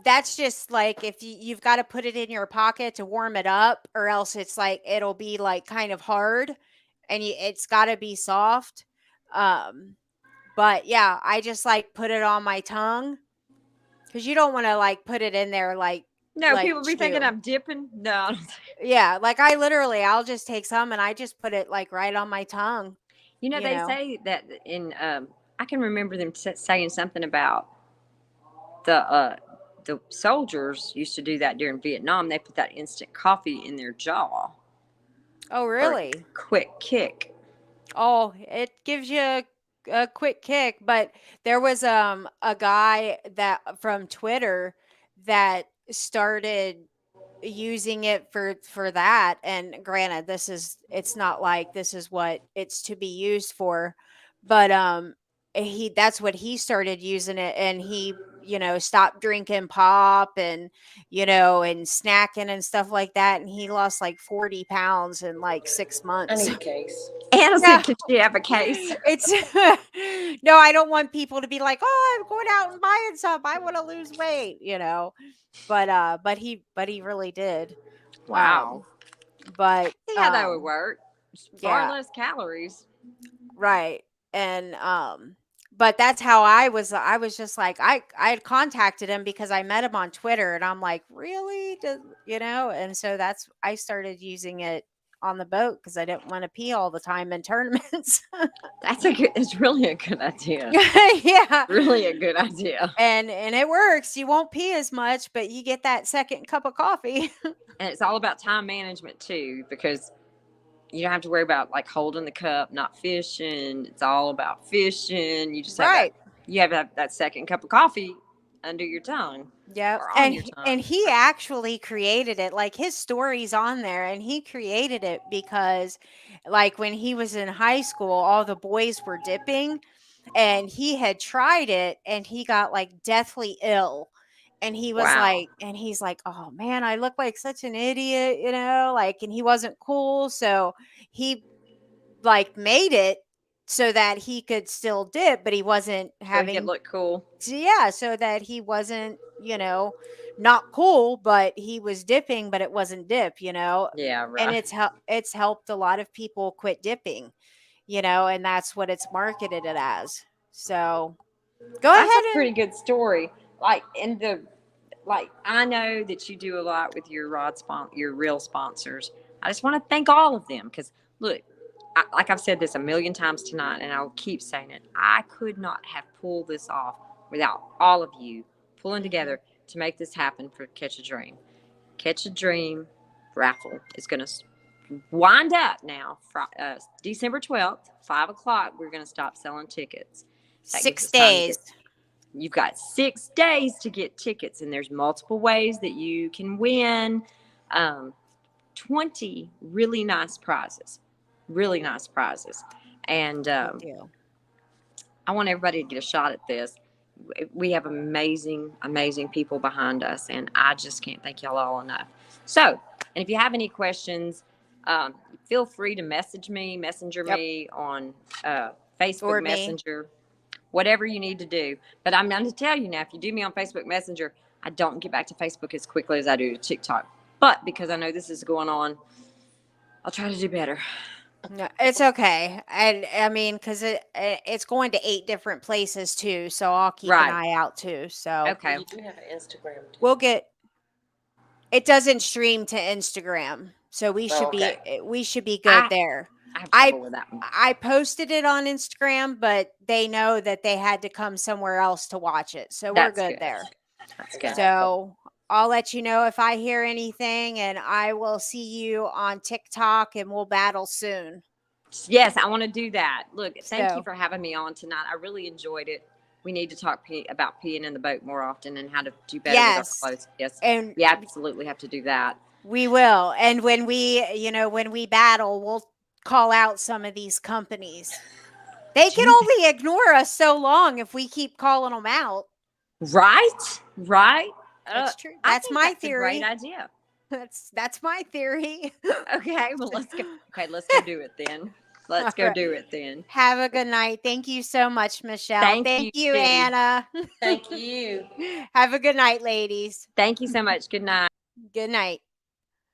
that's just like if you've got to put it in your pocket to warm it up, or else it's like it'll be like kind of hard, and it's got to be soft. Um, but yeah, I just like put it on my tongue because you don't want to like put it in there No, like people be thinking chew. I'm dipping. No, I don't think- Yeah, like I'll just take some and I just put it like right on my tongue. you know You they know. say that in. I can remember them saying something about the soldiers used to do that during Vietnam. They put that instant coffee in their jaw Oh, for a really? quick kick. Oh, it gives you a quick kick, but there was a guy that from Twitter that started using it for that, and granted it's not like this is what it's to be used for, but he that's what he started using it, and he stopped drinking pop and and snacking and stuff like that, and he lost like 40 pounds in like 6 I months. need a case. Anna Yeah. said, "Could she have a case?" It's no, I don't want people to be like, "Oh, I'm going out and buying some. I want to lose weight," but he really did. Wow. Um, but See how that would work. Far yeah, less calories. right. And but that's how I was just like I had contacted him because I met him on Twitter, and I'm like, "Really?" And so that's I started using it on the boat because I didn't want to pee all the time in tournaments. That's a good. It's really a good idea. Yeah. Really a good idea. And it works. You won't pee as much, but you get that second cup of coffee. And it's all about time management too, because you don't have to worry about like holding the cup, not fishing. It's all about fishing. You just have that. Right. You have that second cup of coffee under your tongue Yep. or on And your and tongue. he actually created it. Like his story's on there, and he created it because like when he was in high school, all the boys were dipping, and he had tried it and he got like deathly ill. And Wow. he's like, "Oh man, I look like such an idiot," like, and he wasn't cool, so he like made it so that he could still dip, but he wasn't So he could having look cool. yeah, so that he wasn't, not cool, but he was dipping, but it wasn't dip. Yeah, And right. it's helped a lot of people quit dipping, and that's what it's marketed it as. So go That's a ahead pretty and good story. Like in the like I know that you do a lot with your real sponsors. I just want to thank all of them because look, like I've said this a million times tonight, and I'll keep saying it. I could not have pulled this off without all of you pulling Mhm. together to make this happen for Catch a Dream. Catch a Dream raffle is going to wind up now. December 12th, 5 o'clock. We're going to stop selling tickets. That gives 6 us time to days. get. You've got 6 days to get tickets, and there's multiple ways that you can win. 20 really nice prizes, and Good deal. I want everybody to get a shot at this. We have amazing, amazing people behind us, and I just can't thank y'all all enough. So, and if you have any questions, feel free to messenger Yep. me on Facebook Or me. Messenger, whatever you need to do. But I'm going to tell you now, if you do me on Facebook Messenger, I don't get back to Facebook as quickly as I do to TikTok. But because I know this is going on, I'll try to do better. No, it's okay. And I mean, because it's going to 8 different places too, so I'll keep an Right. eye out too. So Okay. You do have an Instagram. Too. we'll get. It doesn't stream to Instagram, so we should okay. be good there. I have I trouble with that one. I posted it on Instagram, but they know that they had to come somewhere else to watch it, so we're That's good good. there. That's good. So I'll let you know if I hear anything, and I will see you on TikTok, and we'll battle soon. Yes, I want to do that. Look, thank you So for having me on tonight. I really enjoyed it. We need to talk about peeing in the boat more often and how to do better with our yes, clothes. Yes, and we absolutely have to do that. we will. And when we battle, we'll call out some of these companies. They can Do only ignore us so long if we keep calling them out. Right? Right? That's true. I That's think my that's a theory. great idea. That's my theory. Okay, well, let's go. Okay, let's go do it then. Let's go Alright. do it then. Have a good night. Thank you so much, Michelle. Thank Thank you, you, too. Anna. Thank you. Have a good night, ladies. Thank you so much. Good night. Good night.